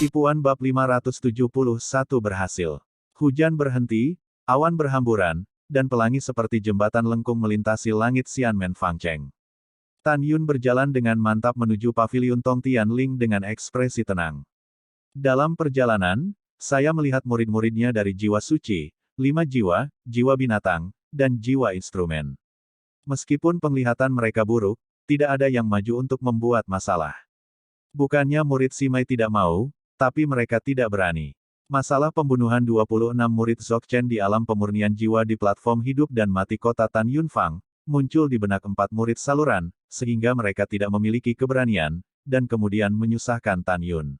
Tipuan bab 571 berhasil. Hujan berhenti, awan berhamburan, dan pelangi seperti jembatan lengkung melintasi langit Xianmen Fangcheng. Tan Yun berjalan dengan mantap menuju paviliun Tong Tianling dengan ekspresi tenang. Dalam perjalanan, saya melihat murid-muridnya dari jiwa suci, 5 jiwa, jiwa binatang, dan jiwa instrumen. Meskipun penglihatan mereka buruk, tidak ada yang maju untuk membuat masalah. Bukannya murid Simai tidak mau, tapi mereka tidak berani. Masalah pembunuhan 26 murid Dzogchen di alam pemurnian jiwa di platform hidup dan mati kota Tan Yun Fang, muncul di benak 4 murid saluran, sehingga mereka tidak memiliki keberanian, dan kemudian menyusahkan Tan Yun.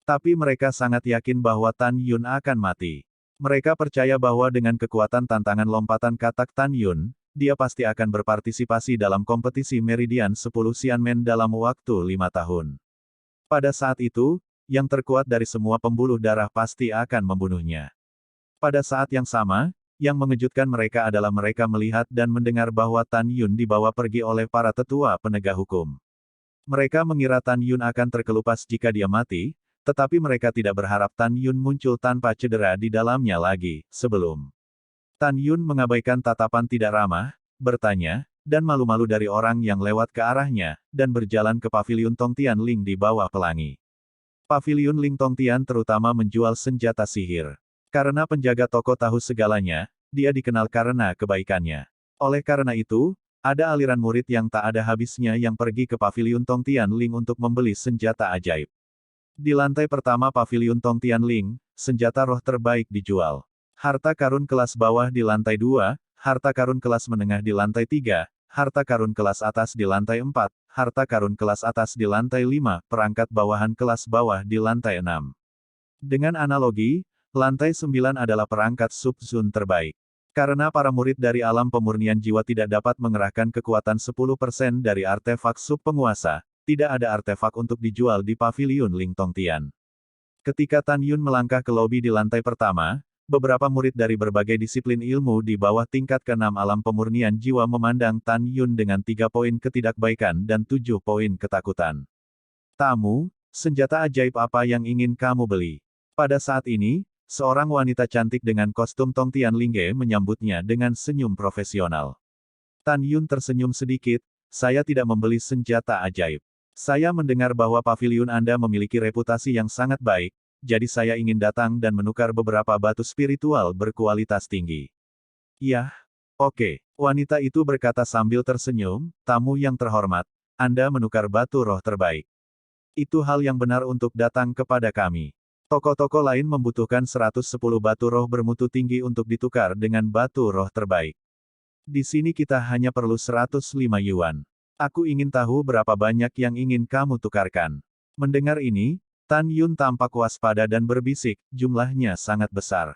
Tapi mereka sangat yakin bahwa Tan Yun akan mati. Mereka percaya bahwa dengan kekuatan tantangan lompatan katak Tan Yun, dia pasti akan berpartisipasi dalam kompetisi Meridian 10 Xianmen dalam waktu 5 tahun. Pada saat itu, yang terkuat dari semua pembuluh darah pasti akan membunuhnya. Pada saat yang sama, yang mengejutkan mereka adalah mereka melihat dan mendengar bahwa Tan Yun dibawa pergi oleh para tetua penegak hukum. Mereka mengira Tan Yun akan terkelupas jika dia mati, tetapi mereka tidak berharap Tan Yun muncul tanpa cedera di dalamnya lagi, sebelum. Tan Yun mengabaikan tatapan tidak ramah, bertanya, dan malu-malu dari orang yang lewat ke arahnya, dan berjalan ke paviliun Tong Tianling di bawah pelangi. Paviliun Ling Tong Tian terutama menjual senjata sihir. Karena penjaga toko tahu segalanya, dia dikenal karena kebaikannya. Oleh karena itu, ada aliran murid yang tak ada habisnya yang pergi ke paviliun Tong Tianling untuk membeli senjata ajaib. Di lantai pertama paviliun Tong Tianling, senjata roh terbaik dijual. Harta karun kelas bawah di lantai 2, harta karun kelas menengah di lantai 3, harta karun kelas atas di lantai 4, harta karun kelas atas di lantai 5, perangkat bawahan kelas bawah di lantai 6. Dengan analogi, lantai 9 adalah perangkat sub-zone terbaik. Karena para murid dari alam pemurnian jiwa tidak dapat mengerahkan kekuatan 10% dari artefak sub-penguasa, tidak ada artefak untuk dijual di paviliun Ling Tong Tian. Ketika Tan Yun melangkah ke lobi di lantai pertama, beberapa murid dari berbagai disiplin ilmu di bawah tingkat ke-6 alam pemurnian jiwa memandang Tan Yun dengan 3 poin ketidakbaikan dan 7 poin ketakutan. Tamu, senjata ajaib apa yang ingin kamu beli? Pada saat ini, seorang wanita cantik dengan kostum Tong Tianling menyambutnya dengan senyum profesional. Tan Yun tersenyum sedikit, saya tidak membeli senjata ajaib. Saya mendengar bahwa paviliun Anda memiliki reputasi yang sangat baik, jadi saya ingin datang dan menukar beberapa batu spiritual berkualitas tinggi. Iya, oke. Wanita itu berkata sambil tersenyum, tamu yang terhormat, Anda menukar batu roh terbaik. Itu hal yang benar untuk datang kepada kami. Toko-toko lain membutuhkan 110 batu roh bermutu tinggi untuk ditukar dengan batu roh terbaik. Di sini kita hanya perlu 105 yuan. Aku ingin tahu berapa banyak yang ingin kamu tukarkan. Mendengar ini, Tan Yun tampak waspada dan berbisik, jumlahnya sangat besar.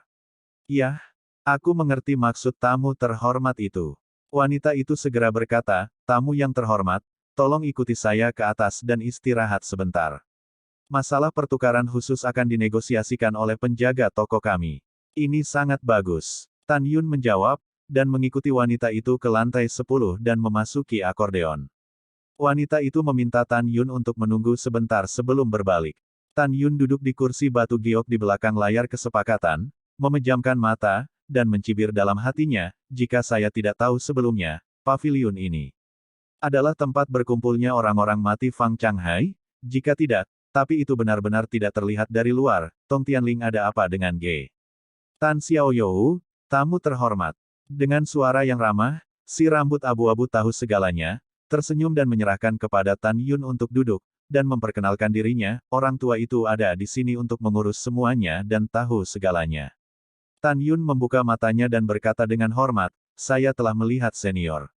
Yah, aku mengerti maksud tamu terhormat itu. Wanita itu segera berkata, tamu yang terhormat, tolong ikuti saya ke atas dan istirahat sebentar. Masalah pertukaran khusus akan dinegosiasikan oleh penjaga toko kami. Ini sangat bagus. Tan Yun menjawab, dan mengikuti wanita itu ke lantai 10 dan memasuki akordeon. Wanita itu meminta Tan Yun untuk menunggu sebentar sebelum berbalik. Tan Yun duduk di kursi batu giok di belakang layar kesepakatan, memejamkan mata, dan mencibir dalam hatinya, jika saya tidak tahu sebelumnya, paviliun ini adalah tempat berkumpulnya orang-orang mati Fang Changhai, jika tidak, tapi itu benar-benar tidak terlihat dari luar, Tong Tianling ada apa dengan G. Tan Xiaoyou, tamu terhormat. Dengan suara yang ramah, si rambut abu-abu tahu segalanya, tersenyum dan menyerahkan kepada Tan Yun untuk duduk, dan memperkenalkan dirinya, orang tua itu ada di sini untuk mengurus semuanya dan tahu segalanya. Tan Yun membuka matanya dan berkata dengan hormat, saya telah melihat senior.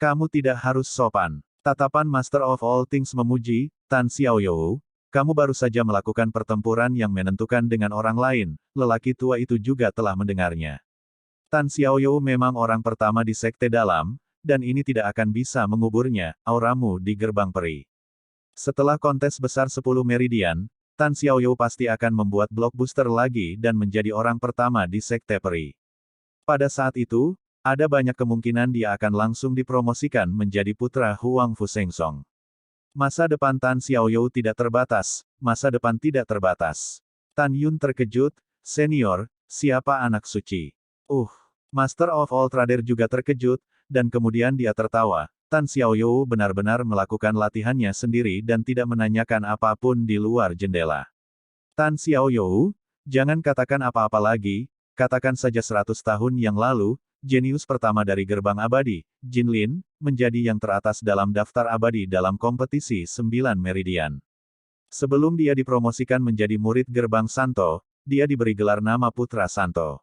Kamu tidak harus sopan. Tatapan Master of All Things memuji, Tan Xiaoyou, kamu baru saja melakukan pertempuran yang menentukan dengan orang lain, lelaki tua itu juga telah mendengarnya. Tan Xiaoyou memang orang pertama di Sekte Dalam, dan ini tidak akan bisa menguburnya, auramu di gerbang peri. Setelah kontes besar 10 Meridian, Tan Xiaoyou pasti akan membuat blockbuster lagi dan menjadi orang pertama di Sekte Peri. Pada saat itu, ada banyak kemungkinan dia akan langsung dipromosikan menjadi putra Huang Fusengsong. Masa depan Tan Xiaoyou tidak terbatas, masa depan tidak terbatas. Tan Yun terkejut, senior, siapa anak suci? Master of All Trader juga terkejut, dan kemudian dia tertawa. Tan Xiaoyou benar-benar melakukan latihannya sendiri dan tidak menanyakan apapun di luar jendela. Tan Xiaoyou, jangan katakan apa-apa lagi, katakan saja 100 tahun yang lalu, jenius pertama dari gerbang abadi, Jin Lin, menjadi yang teratas dalam daftar abadi dalam kompetisi 9 meridian. Sebelum dia dipromosikan menjadi murid gerbang Santo, dia diberi gelar nama Putra Santo.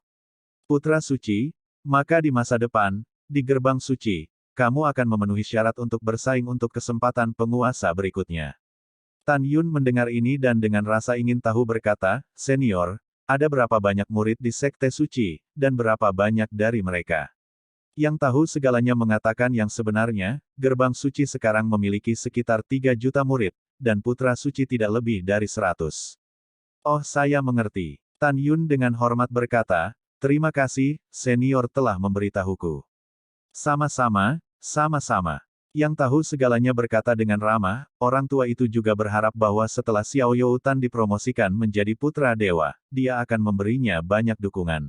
Putra Suci, maka di masa depan, di gerbang suci, kamu akan memenuhi syarat untuk bersaing untuk kesempatan penguasa berikutnya. Tan Yun mendengar ini dan dengan rasa ingin tahu berkata, senior, ada berapa banyak murid di Sekte Suci, dan berapa banyak dari mereka? Yang tahu segalanya mengatakan yang sebenarnya, gerbang suci sekarang memiliki sekitar 3 juta murid, dan putra suci tidak lebih dari 100. Oh, saya mengerti. Tan Yun dengan hormat berkata, terima kasih, senior telah memberitahuku. Sama-sama, sama-sama. Yang tahu segalanya berkata dengan ramah, orang tua itu juga berharap bahwa setelah Xiao Youtan dipromosikan menjadi putra dewa, dia akan memberinya banyak dukungan.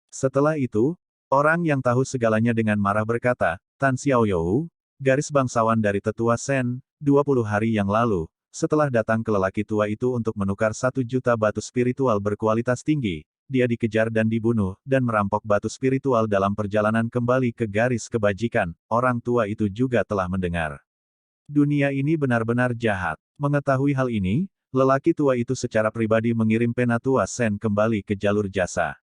Setelah itu, orang yang tahu segalanya dengan marah berkata, Tan Xiaoyou, garis bangsawan dari tetua Sen, 20 hari yang lalu, setelah datang ke lelaki tua itu untuk menukar 1 juta batu spiritual berkualitas tinggi, dia dikejar dan dibunuh, dan merampok batu spiritual dalam perjalanan kembali ke garis kebajikan. Orang tua itu juga telah mendengar. Dunia ini benar-benar jahat. Mengetahui hal ini, lelaki tua itu secara pribadi mengirim penatua Sen kembali ke jalur jasa.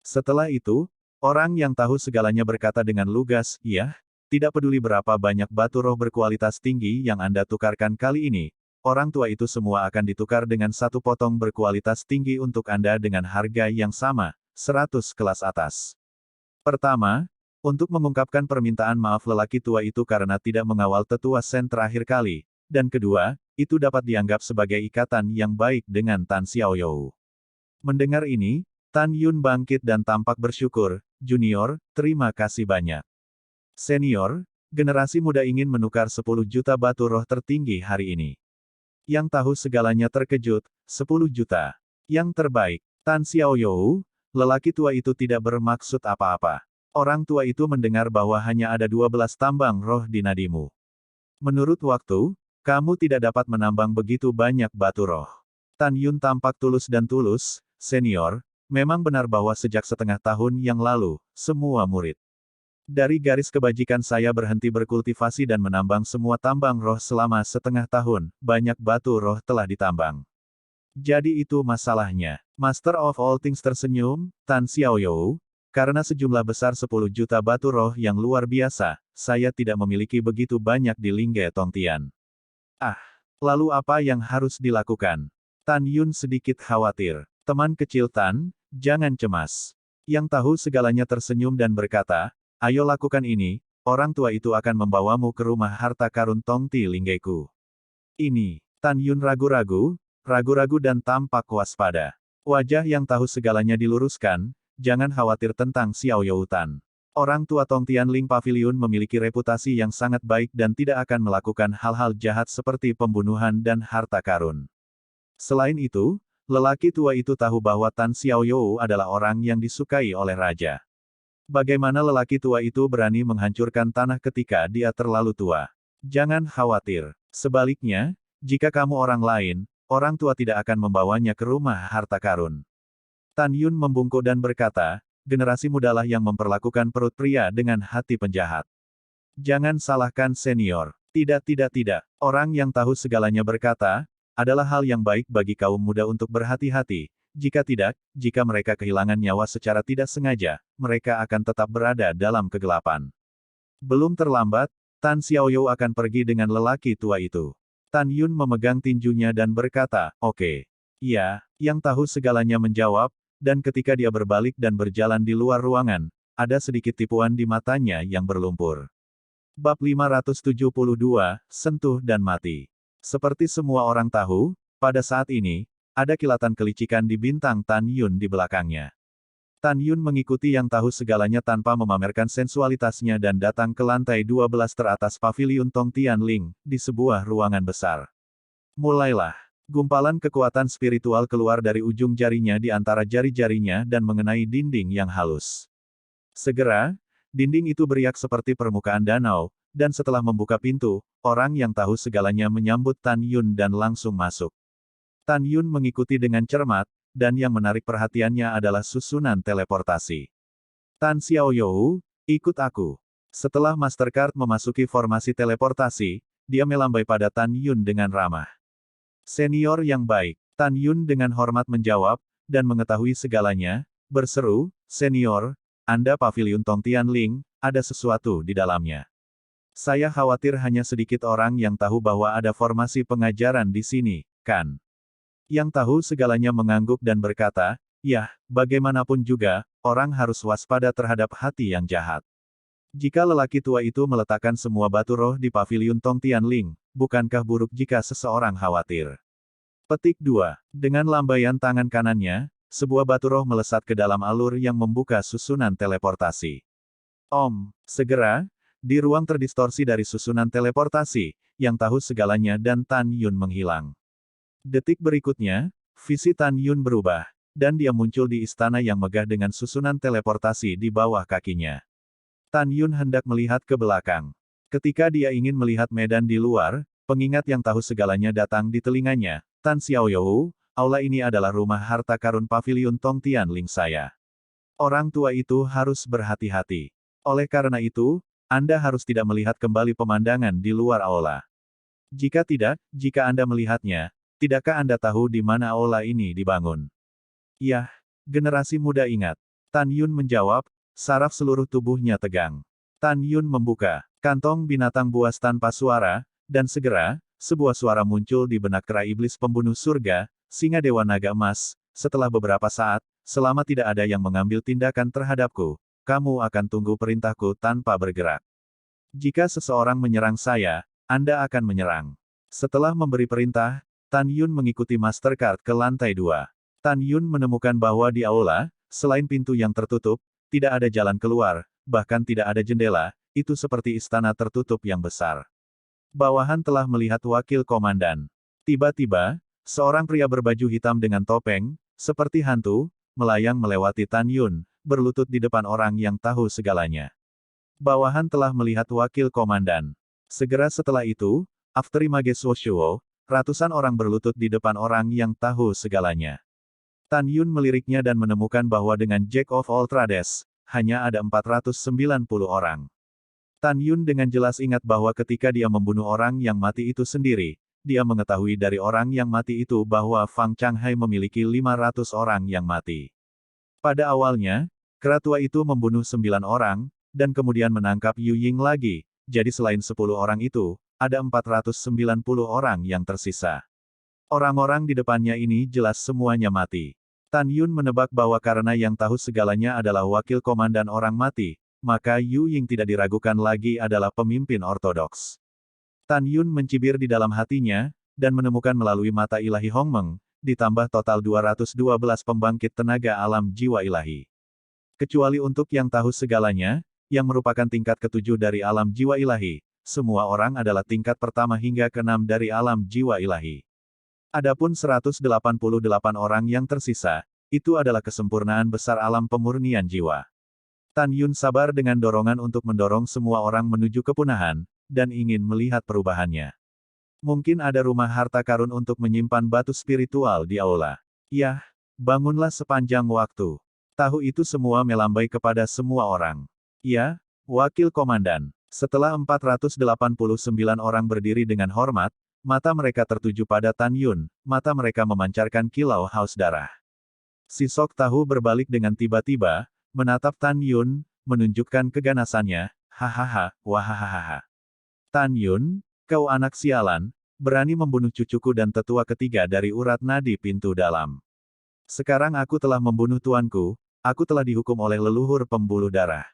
Setelah itu, orang yang tahu segalanya berkata dengan lugas, "Iya, tidak peduli berapa banyak batu roh berkualitas tinggi yang Anda tukarkan kali ini, orang tua itu semua akan ditukar dengan 1 potong berkualitas tinggi untuk Anda dengan harga yang sama, 100 kelas atas." Pertama, untuk mengungkapkan permintaan maaf lelaki tua itu karena tidak mengawal tetua Sen terakhir kali, dan kedua, itu dapat dianggap sebagai ikatan yang baik dengan Tan Xiaoyou. Mendengar ini, Tan Yun bangkit dan tampak bersyukur, junior, terima kasih banyak. Senior, generasi muda ingin menukar 10 juta batu roh tertinggi hari ini. Yang tahu segalanya terkejut, 10 juta. Yang terbaik, Tan Xiaoyou, lelaki tua itu tidak bermaksud apa-apa. Orang tua itu mendengar bahwa hanya ada 12 tambang roh di nadimu. Menurut waktu, kamu tidak dapat menambang begitu banyak batu roh. Tan Yun tampak tulus dan tulus, senior, memang benar bahwa sejak setengah tahun yang lalu, semua murid dari garis kebajikan saya berhenti berkultivasi dan menambang semua tambang roh selama setengah tahun, banyak batu roh telah ditambang. Jadi itu masalahnya. Master of All Things tersenyum, Tan Xiaoyou, karena sejumlah besar 10 juta batu roh yang luar biasa, saya tidak memiliki begitu banyak di Lingge Tongtian. Lalu apa yang harus dilakukan? Tan Yun sedikit khawatir. Teman kecil Tan, jangan cemas. Yang tahu segalanya tersenyum dan berkata, ayo lakukan ini, orang tua itu akan membawamu ke rumah harta karun Tongti Linggeku. Ini, Tan Yun ragu-ragu dan tampak waspada. Wajah yang tahu segalanya diluruskan, jangan khawatir tentang Xiao Youtan. Orang tua Tongtian Ling Pavilion memiliki reputasi yang sangat baik dan tidak akan melakukan hal-hal jahat seperti pembunuhan dan harta karun. Selain itu, lelaki tua itu tahu bahwa Tan Xiaoyou adalah orang yang disukai oleh raja. Bagaimana lelaki tua itu berani menghancurkan tanah ketika dia terlalu tua? Jangan khawatir. Sebaliknya, jika kamu orang lain, orang tua tidak akan membawanya ke rumah harta karun. Tan Yun membungkuk dan berkata, generasi mudalah yang memperlakukan perut pria dengan hati penjahat. Jangan salahkan senior. Tidak. Orang yang tahu segalanya berkata, adalah hal yang baik bagi kaum muda untuk berhati-hati. Jika tidak, jika mereka kehilangan nyawa secara tidak sengaja, mereka akan tetap berada dalam kegelapan. Belum terlambat, Tan Xiaoyou akan pergi dengan lelaki tua itu. Tan Yun memegang tinjunya dan berkata, oke. Iya, yang tahu segalanya menjawab, dan ketika dia berbalik dan berjalan di luar ruangan, ada sedikit tipuan di matanya yang berlumpur. Bab 572, Sentuh dan Mati. Seperti semua orang tahu, pada saat ini, ada kilatan kelicikan di bintang Tan Yun di belakangnya. Tan Yun mengikuti yang tahu segalanya tanpa memamerkan sensualitasnya dan datang ke lantai 12 teratas paviliun Tongtian Ling, di sebuah ruangan besar. Mulailah. Gumpalan kekuatan spiritual keluar dari ujung jarinya di antara jari-jarinya dan mengenai dinding yang halus. Segera, dinding itu beriak seperti permukaan danau, dan setelah membuka pintu, orang yang tahu segalanya menyambut Tan Yun dan langsung masuk. Tan Yun mengikuti dengan cermat, dan yang menarik perhatiannya adalah susunan teleportasi. Tan Xiaoyou, ikut aku. Setelah Mastercard memasuki formasi teleportasi, dia melambai pada Tan Yun dengan ramah. Senior yang baik, Tan Yun dengan hormat menjawab, dan mengetahui segalanya, berseru, senior, Anda Paviliun Tong Tianling, ada sesuatu di dalamnya. Saya khawatir hanya sedikit orang yang tahu bahwa ada formasi pengajaran di sini, kan? Yang tahu segalanya mengangguk dan berkata, "Yah, bagaimanapun juga, orang harus waspada terhadap hati yang jahat." Jika lelaki tua itu meletakkan semua batu roh di Paviliun Tong Tianling, bukankah buruk jika seseorang khawatir? Petik 2. Dengan lambaian tangan kanannya, sebuah batu roh melesat ke dalam alur yang membuka susunan teleportasi. Segera, di ruang terdistorsi dari susunan teleportasi, yang tahu segalanya dan Tan Yun menghilang. Detik berikutnya, visi Tan Yun berubah, dan dia muncul di istana yang megah dengan susunan teleportasi di bawah kakinya. Tan Yun hendak melihat ke belakang. Ketika dia ingin melihat medan di luar, pengingat yang tahu segalanya datang di telinganya. Tan Xiaoyou, aula ini adalah rumah harta karun Paviliun Tong Tianling saya. Orang tua itu harus berhati-hati. Oleh karena itu, Anda harus tidak melihat kembali pemandangan di luar aula. Jika Anda melihatnya, tidakkah Anda tahu di mana aula ini dibangun? Yah, generasi muda ingat. Tan Yun menjawab, saraf seluruh tubuhnya tegang. Tan Yun membuka kantong binatang buas tanpa suara, dan segera, sebuah suara muncul di benak kera iblis pembunuh surga, singa dewa naga emas. Setelah beberapa saat, selama tidak ada yang mengambil tindakan terhadapku, kamu akan tunggu perintahku tanpa bergerak. Jika seseorang menyerang saya, Anda akan menyerang. Setelah memberi perintah, Tan Yun mengikuti Mastercard ke lantai 2. Tan Yun menemukan bahwa di aula, selain pintu yang tertutup, tidak ada jalan keluar, bahkan tidak ada jendela, itu seperti istana tertutup yang besar. Bawahan telah melihat wakil komandan. Tiba-tiba, seorang pria berbaju hitam dengan topeng, seperti hantu, melayang melewati Tan Yun, berlutut di depan orang yang tahu segalanya. Bawahan telah melihat wakil komandan. Segera setelah itu, Afteri Mage Soshuo, ratusan orang berlutut di depan orang yang tahu segalanya. Tan Yun meliriknya dan menemukan bahwa dengan Jack of all Trades, hanya ada 490 orang. Tan Yun dengan jelas ingat bahwa ketika dia membunuh orang yang mati itu sendiri, dia mengetahui dari orang yang mati itu bahwa Fang Changhai memiliki 500 orang yang mati. Pada awalnya, kera tua itu membunuh 9 orang, dan kemudian menangkap Yu Ying lagi, jadi selain 10 orang itu, ada 490 orang yang tersisa. Orang-orang di depannya ini jelas semuanya mati. Tan Yun menebak bahwa karena yang tahu segalanya adalah wakil komandan orang mati, maka Yu Ying tidak diragukan lagi adalah pemimpin ortodoks. Tan Yun mencibir di dalam hatinya, dan menemukan melalui mata ilahi Hongmeng, ditambah total 212 pembangkit tenaga alam jiwa ilahi. Kecuali untuk yang tahu segalanya, yang merupakan tingkat ketujuh dari alam jiwa ilahi, semua orang adalah tingkat pertama hingga keenam dari alam jiwa ilahi. Adapun 188 orang yang tersisa, itu adalah kesempurnaan besar alam pemurnian jiwa. Tan Yun sabar dengan dorongan untuk mendorong semua orang menuju kepunahan, dan ingin melihat perubahannya. Mungkin ada rumah harta karun untuk menyimpan batu spiritual di aula. Yah, bangunlah sepanjang waktu. Tahu itu semua melambai kepada semua orang. Ya, wakil komandan. Setelah 489 orang berdiri dengan hormat, mata mereka tertuju pada Tan Yun, mata mereka memancarkan kilau haus darah. Si Sok Tahu berbalik dengan tiba-tiba, menatap Tan Yun, menunjukkan keganasannya, hahaha, wahahaha. Tan Yun, kau anak sialan, berani membunuh cucuku dan tetua ketiga dari urat nadi pintu dalam. Sekarang aku telah membunuh tuanku, aku telah dihukum oleh leluhur pembuluh darah.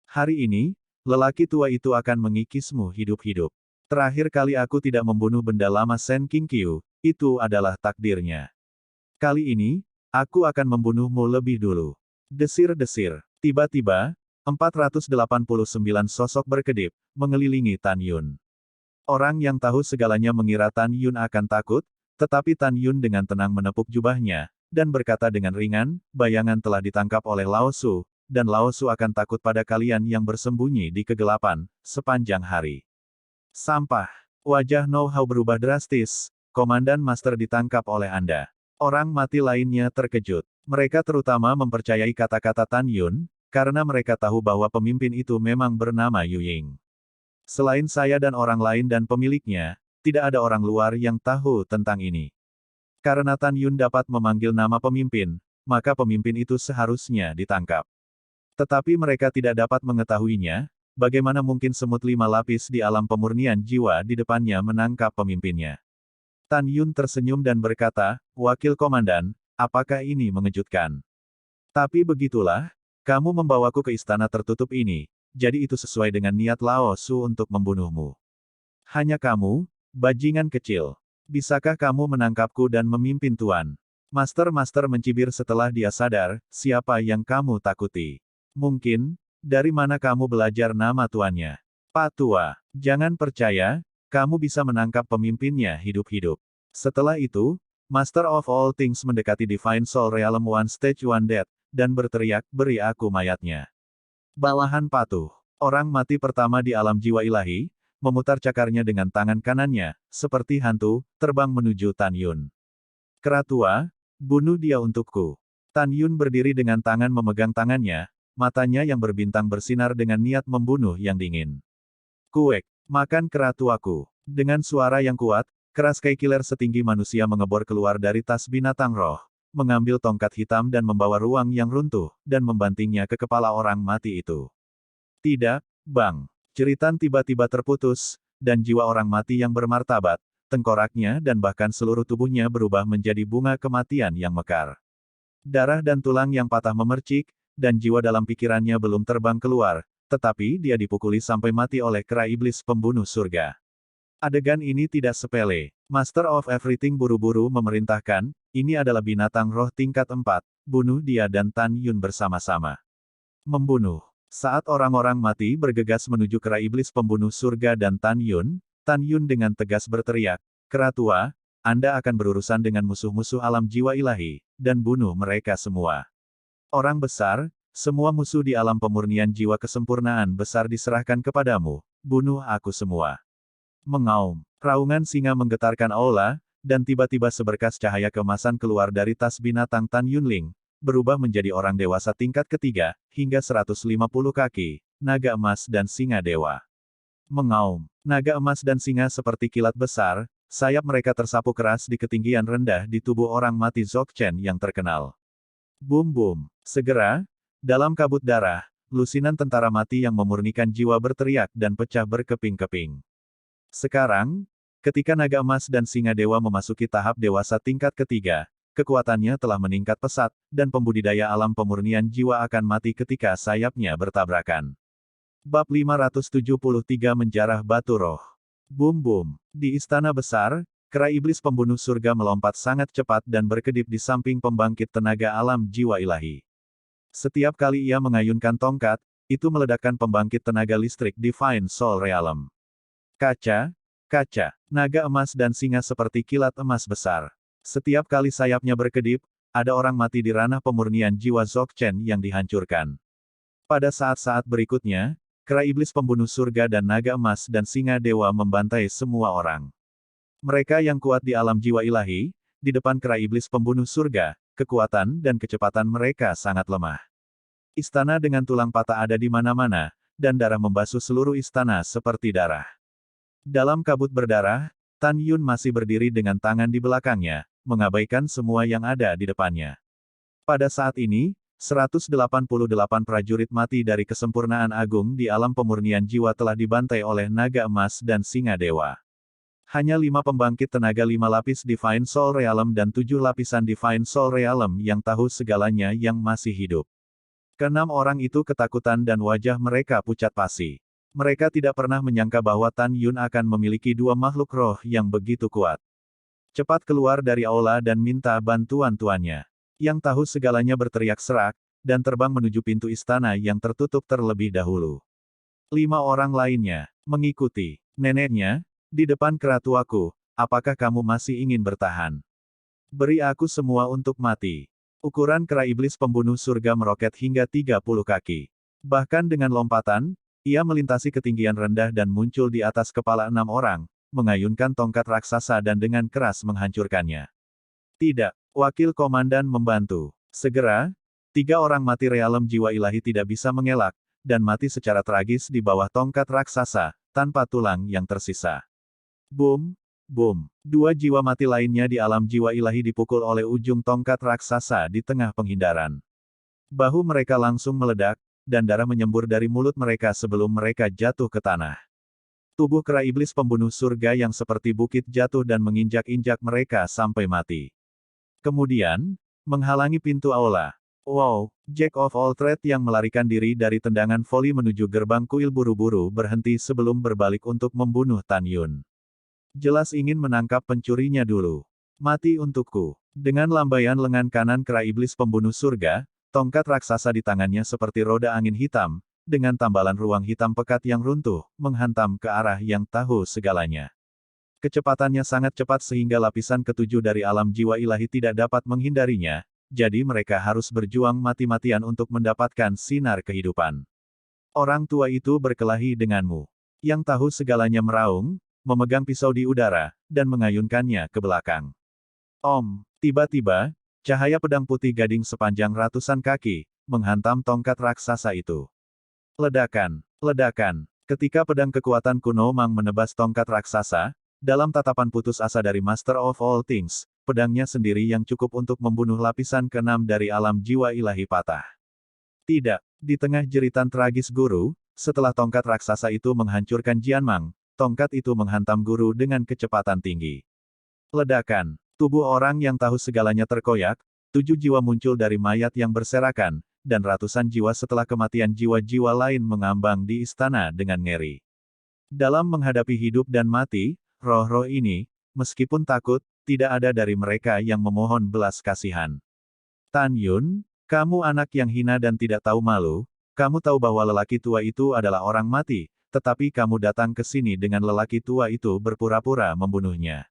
Hari ini, lelaki tua itu akan mengikismu hidup-hidup. Terakhir kali aku tidak membunuh benda lama Sen King Qiu, itu adalah takdirnya. Kali ini, aku akan membunuhmu lebih dulu. Desir-desir. Tiba-tiba, 489 sosok berkedip, mengelilingi Tan Yun. Orang yang tahu segalanya mengira Tan Yun akan takut, Tetapi Tan Yun dengan tenang menepuk jubahnya, dan berkata dengan ringan, bayangan telah ditangkap oleh Lao Su, dan Lao Su akan takut pada kalian yang bersembunyi di kegelapan, sepanjang hari. Sampah. Wajah Know How berubah drastis, Komandan Master ditangkap oleh Anda. Orang mati lainnya terkejut. Mereka terutama mempercayai kata-kata Tan Yun, karena mereka tahu bahwa pemimpin itu memang bernama Yu Ying. Selain saya dan orang lain dan pemiliknya, tidak ada orang luar yang tahu tentang ini. Karena Tan Yun dapat memanggil nama pemimpin, maka pemimpin itu seharusnya ditangkap. Tetapi mereka tidak dapat mengetahuinya, bagaimana mungkin semut 5 lapis di alam pemurnian jiwa di depannya menangkap pemimpinnya. Tan Yun tersenyum dan berkata, Wakil Komandan, apakah ini mengejutkan? Tapi begitulah, kamu membawaku ke istana tertutup ini, jadi itu sesuai dengan niat Lao Su untuk membunuhmu. Hanya kamu, bajingan kecil. Bisakah kamu menangkapku dan memimpin Tuan? Master-master mencibir setelah dia sadar, siapa yang kamu takuti? Mungkin, dari mana kamu belajar nama tuannya? Pak Tua, jangan percaya, kamu bisa menangkap pemimpinnya hidup-hidup. Setelah itu, Master of All Things mendekati Divine Soul Realm One Stage One Death, dan berteriak, beri aku mayatnya. Bawahan patuh. Orang mati pertama di alam jiwa ilahi, memutar cakarnya dengan tangan kanannya, seperti hantu, terbang menuju Tan Yun. Keratua, bunuh dia untukku. Tan Yun berdiri dengan tangan memegang tangannya, matanya yang berbintang bersinar dengan niat membunuh yang dingin. Kuek, makan keratuaku. Dengan suara yang kuat, keras keikiler setinggi manusia mengebor keluar dari tas binatang roh, mengambil tongkat hitam dan membawa ruang yang runtuh, dan membantingnya ke kepala orang mati itu. Tidak, Bang. Jeritan tiba-tiba terputus, dan jiwa orang mati yang bermartabat, tengkoraknya dan bahkan seluruh tubuhnya berubah menjadi bunga kematian yang mekar. Darah dan tulang yang patah memercik, dan jiwa dalam pikirannya belum terbang keluar, tetapi dia dipukuli sampai mati oleh kera iblis pembunuh surga. Adegan ini tidak sepele. Master of Everything buru-buru memerintahkan, ini adalah binatang roh tingkat 4, bunuh dia dan Tan Yun bersama-sama. Membunuh. Saat orang-orang mati bergegas menuju kera iblis pembunuh surga dan Tan Yun dengan tegas berteriak, Keratua, Anda akan berurusan dengan musuh-musuh alam jiwa ilahi, dan bunuh mereka semua. Orang besar, semua musuh di alam pemurnian jiwa kesempurnaan besar diserahkan kepadamu, bunuh aku semua. Mengaum. Raungan singa menggetarkan aula, dan tiba-tiba seberkas cahaya keemasan keluar dari tas binatang Tan Yunling, berubah menjadi orang dewasa tingkat ketiga, hingga 150 kaki, naga emas dan singa dewa. Mengaum. Naga emas dan singa seperti kilat besar, sayap mereka tersapu keras di ketinggian rendah di tubuh orang mati Dzogchen yang terkenal. Bum-bum. Segera, dalam kabut darah, lusinan tentara mati yang memurnikan jiwa berteriak dan pecah berkeping-keping. Sekarang, ketika naga emas dan singa dewa memasuki tahap dewasa tingkat ketiga, kekuatannya telah meningkat pesat, dan pembudidaya alam pemurnian jiwa akan mati ketika sayapnya bertabrakan. Bab 573 Menjarah Batu Roh. Bum-bum. Di istana besar, kera iblis pembunuh surga melompat sangat cepat dan berkedip di samping pembangkit tenaga alam jiwa ilahi. Setiap kali ia mengayunkan tongkat, itu meledakkan pembangkit tenaga listrik Divine Soul Realm. Kaca, naga emas dan singa seperti kilat emas besar. Setiap kali sayapnya berkedip, ada orang mati di ranah pemurnian jiwa Dzogchen yang dihancurkan. Pada saat-saat berikutnya, kera iblis pembunuh surga dan naga emas dan singa dewa membantai semua orang. Mereka yang kuat di alam jiwa ilahi, di depan kera iblis pembunuh surga, kekuatan dan kecepatan mereka sangat lemah. Istana dengan tulang patah ada di mana-mana, dan darah membasuh seluruh istana seperti darah. Dalam kabut berdarah, Tan Yun masih berdiri dengan tangan di belakangnya, mengabaikan semua yang ada di depannya. Pada saat ini, 188 prajurit mati dari kesempurnaan agung di alam pemurnian jiwa telah dibantai oleh naga emas dan singa dewa. Hanya 5 pembangkit tenaga 5 lapis Divine Soul Realm dan 7 lapisan Divine Soul Realm yang tahu segalanya yang masih hidup. Keenam orang itu ketakutan dan wajah mereka pucat pasi. Mereka tidak pernah menyangka bahwa Tan Yun akan memiliki 2 makhluk roh yang begitu kuat. Cepat keluar dari aula dan minta bantuan tuannya. Yang tahu segalanya berteriak serak, dan terbang menuju pintu istana yang tertutup terlebih dahulu. 5 orang lainnya mengikuti. Neneknya, di depan keratuaku, apakah kamu masih ingin bertahan? Beri aku semua untuk mati. Ukuran kera iblis pembunuh surga meroket hingga 30 kaki. Bahkan dengan lompatan, ia melintasi ketinggian rendah dan muncul di atas kepala 6 orang, mengayunkan tongkat raksasa dan dengan keras menghancurkannya. Tidak, wakil komandan membantu. Segera, 3 orang mati realem jiwa ilahi tidak bisa mengelak, dan mati secara tragis di bawah tongkat raksasa, tanpa tulang yang tersisa. Boom, boom. 2 jiwa mati lainnya di alam jiwa ilahi dipukul oleh ujung tongkat raksasa di tengah penghindaran. Bahu mereka langsung meledak, dan darah menyembur dari mulut mereka sebelum mereka jatuh ke tanah. Tubuh kera iblis pembunuh surga yang seperti bukit jatuh dan menginjak-injak mereka sampai mati. Kemudian, menghalangi pintu aula. Wow, Jack of all trades yang melarikan diri dari tendangan voli menuju gerbang kuil buru-buru berhenti sebelum berbalik untuk membunuh Tan Yun. Jelas ingin menangkap pencurinya dulu. Mati untukku. Dengan lambaian lengan kanan kera iblis pembunuh surga, tongkat raksasa di tangannya seperti roda angin hitam, dengan tambalan ruang hitam pekat yang runtuh, menghantam ke arah yang tahu segalanya. Kecepatannya sangat cepat sehingga lapisan ketujuh dari alam jiwa ilahi tidak dapat menghindarinya, jadi mereka harus berjuang mati-matian untuk mendapatkan sinar kehidupan. Orang tua itu berkelahi denganmu. Yang tahu segalanya meraung, memegang pisau di udara, dan mengayunkannya ke belakang. Tiba-tiba, cahaya pedang putih gading sepanjang ratusan kaki, menghantam tongkat raksasa itu. Ledakan, ledakan. Ketika pedang kekuatan kuno Mang menebas tongkat raksasa, dalam tatapan putus asa dari Master of All Things, pedangnya sendiri yang cukup untuk membunuh lapisan ke-6 dari alam jiwa ilahi patah. Tidak, di tengah jeritan tragis guru, setelah tongkat raksasa itu menghancurkan Jianmang, tongkat itu menghantam guru dengan kecepatan tinggi. Ledakan, tubuh orang yang tahu segalanya terkoyak, 7 jiwa muncul dari mayat yang berserakan, dan ratusan jiwa setelah kematian jiwa-jiwa lain mengambang di istana dengan ngeri. Dalam menghadapi hidup dan mati, roh-roh ini, meskipun takut, tidak ada dari mereka yang memohon belas kasihan. Tan Yun, kamu anak yang hina dan tidak tahu malu, kamu tahu bahwa lelaki tua itu adalah orang mati, tetapi kamu datang ke sini dengan lelaki tua itu berpura-pura membunuhnya.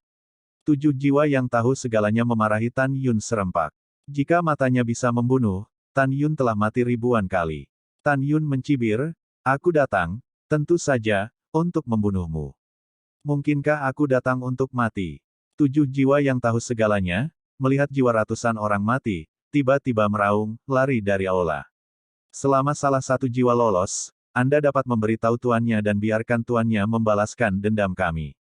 7 jiwa yang tahu segalanya memarahi Tan Yun serempak. Jika matanya bisa membunuh, Tan Yun telah mati ribuan kali. Tan Yun mencibir, aku datang, tentu saja, untuk membunuhmu. Mungkinkah aku datang untuk mati? 7 jiwa yang tahu segalanya, melihat jiwa ratusan orang mati, tiba-tiba meraung, lari dari aula. Selama salah satu jiwa lolos, Anda dapat memberitahu tuannya dan biarkan tuannya membalaskan dendam kami.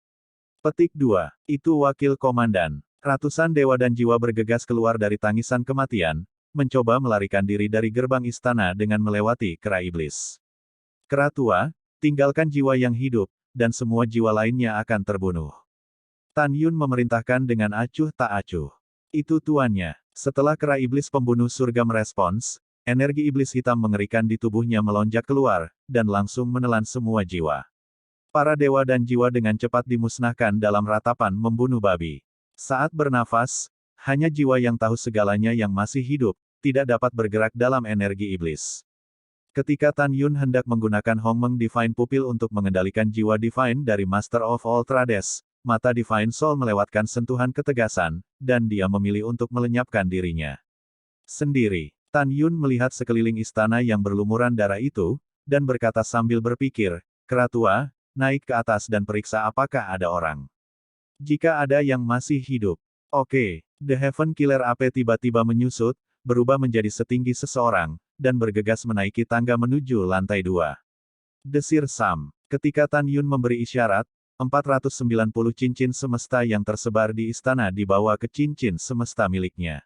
Petik 2. Itu wakil komandan. Ratusan dewa dan jiwa bergegas keluar dari tangisan kematian, mencoba melarikan diri dari gerbang istana dengan melewati kera iblis. Kera tua, tinggalkan jiwa yang hidup, dan semua jiwa lainnya akan terbunuh. Tan Yun memerintahkan dengan acuh tak acuh. Itu tuannya. Setelah kera iblis pembunuh surga merespons, energi iblis hitam mengerikan di tubuhnya melonjak keluar, dan langsung menelan semua jiwa. Para dewa dan jiwa dengan cepat dimusnahkan dalam ratapan membunuh babi. Saat bernafas, hanya jiwa yang tahu segalanya yang masih hidup, tidak dapat bergerak dalam energi iblis. Ketika Tan Yun hendak menggunakan Hongmeng Divine Pupil untuk mengendalikan jiwa Divine dari Master of All Trades, mata Divine Soul melewatkan sentuhan ketegasan, dan dia memilih untuk melenyapkan dirinya sendiri. Tan Yun melihat sekeliling istana yang berlumuran darah itu, dan berkata sambil berpikir, kera tua, naik ke atas dan periksa apakah ada orang. Jika ada yang masih hidup. Oke, The Heaven Killer AP tiba-tiba menyusut, berubah menjadi setinggi seseorang, dan bergegas menaiki tangga menuju lantai 2. Desir Sam. Ketika Tan Yun memberi isyarat, 490 cincin semesta yang tersebar di istana dibawa ke cincin semesta miliknya.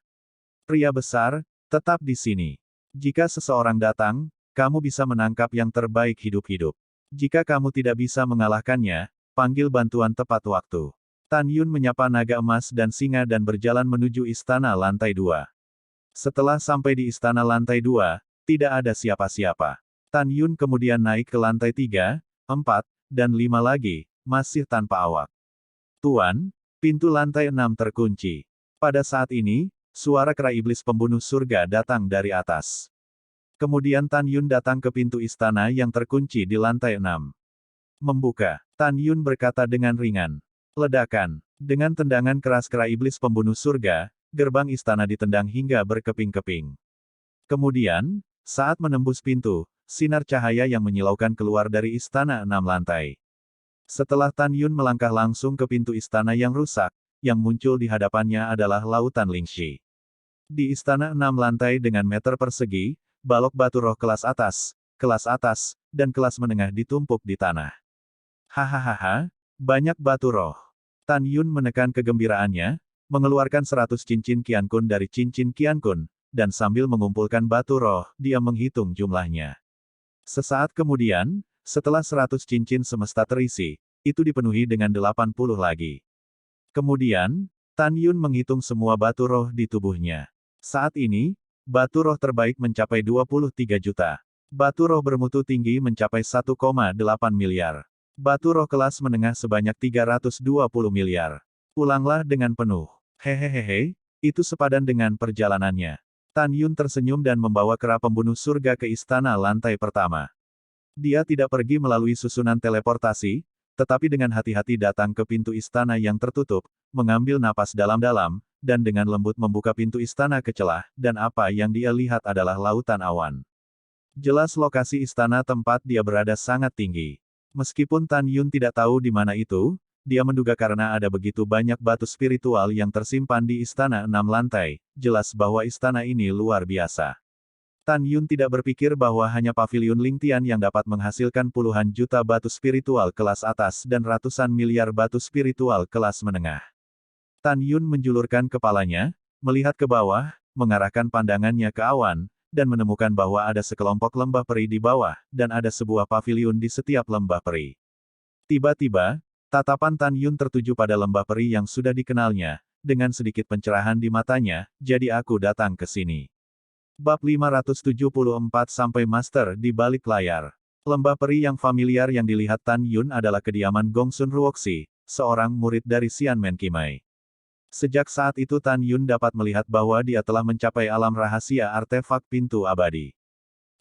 Pria besar, tetap di sini. Jika seseorang datang, kamu bisa menangkap yang terbaik hidup-hidup. Jika kamu tidak bisa mengalahkannya, panggil bantuan tepat waktu. Tan Yun menyapa naga emas dan singa dan berjalan menuju istana lantai 2. Setelah sampai di istana lantai 2, tidak ada siapa-siapa. Tan Yun kemudian naik ke lantai 3, 4, dan 5 lagi, masih tanpa awak. Tuan, pintu lantai 6 terkunci. Pada saat ini, suara kera iblis pembunuh surga datang dari atas. Kemudian Tan Yun datang ke pintu istana yang terkunci di lantai 6. Membuka. Tan Yun berkata dengan ringan. Ledakan. Dengan tendangan keras kera iblis pembunuh surga, gerbang istana ditendang hingga berkeping-keping. Kemudian, saat menembus pintu, sinar cahaya yang menyilaukan keluar dari istana 6 lantai. Setelah Tan Yun melangkah langsung ke pintu istana yang rusak, yang muncul di hadapannya adalah lautan Lingxi. Di istana 6 lantai dengan meter persegi, balok batu roh kelas atas, dan kelas menengah ditumpuk di tanah. Hahaha, banyak batu roh. Tan Yun menekan kegembiraannya, mengeluarkan 100 cincin Qiankun dari cincin Qiankun, dan sambil mengumpulkan batu roh, dia menghitung jumlahnya. Sesaat kemudian, setelah 100 cincin semesta terisi, itu dipenuhi dengan 80 lagi. Kemudian, Tan Yun menghitung semua batu roh di tubuhnya. Saat ini, batu roh terbaik mencapai 23 juta. Batu roh bermutu tinggi mencapai 1,8 miliar. Batu roh kelas menengah sebanyak 320 miliar. Pulanglah dengan penuh. Hehehehe, itu sepadan dengan perjalanannya. Tan Yun tersenyum dan membawa kera pembunuh surga ke istana lantai pertama. Dia tidak pergi melalui susunan teleportasi, tetapi dengan hati-hati datang ke pintu istana yang tertutup, mengambil napas dalam-dalam, dan dengan lembut membuka pintu istana ke celah, dan apa yang dia lihat adalah lautan awan. Jelas lokasi istana tempat dia berada sangat tinggi. Meskipun Tan Yun tidak tahu di mana itu, dia menduga karena ada begitu banyak batu spiritual yang tersimpan di istana 6 lantai, jelas bahwa istana ini luar biasa. Tan Yun tidak berpikir bahwa hanya paviliun Lingtian yang dapat menghasilkan puluhan juta batu spiritual kelas atas dan ratusan miliar batu spiritual kelas menengah. Tan Yun menjulurkan kepalanya, melihat ke bawah, mengarahkan pandangannya ke awan, dan menemukan bahwa ada sekelompok lembah peri di bawah, dan ada sebuah paviliun di setiap lembah peri. Tiba-tiba, tatapan Tan Yun tertuju pada lembah peri yang sudah dikenalnya, dengan sedikit pencerahan di matanya, jadi aku datang ke sini. Bab 574 sampai Master di balik layar. Lembah peri yang familiar yang dilihat Tan Yun adalah kediaman Gongsun Ruoxi, seorang murid dari Xianmen Qimei. Sejak saat itu Tan Yun dapat melihat bahwa dia telah mencapai alam rahasia artefak pintu abadi.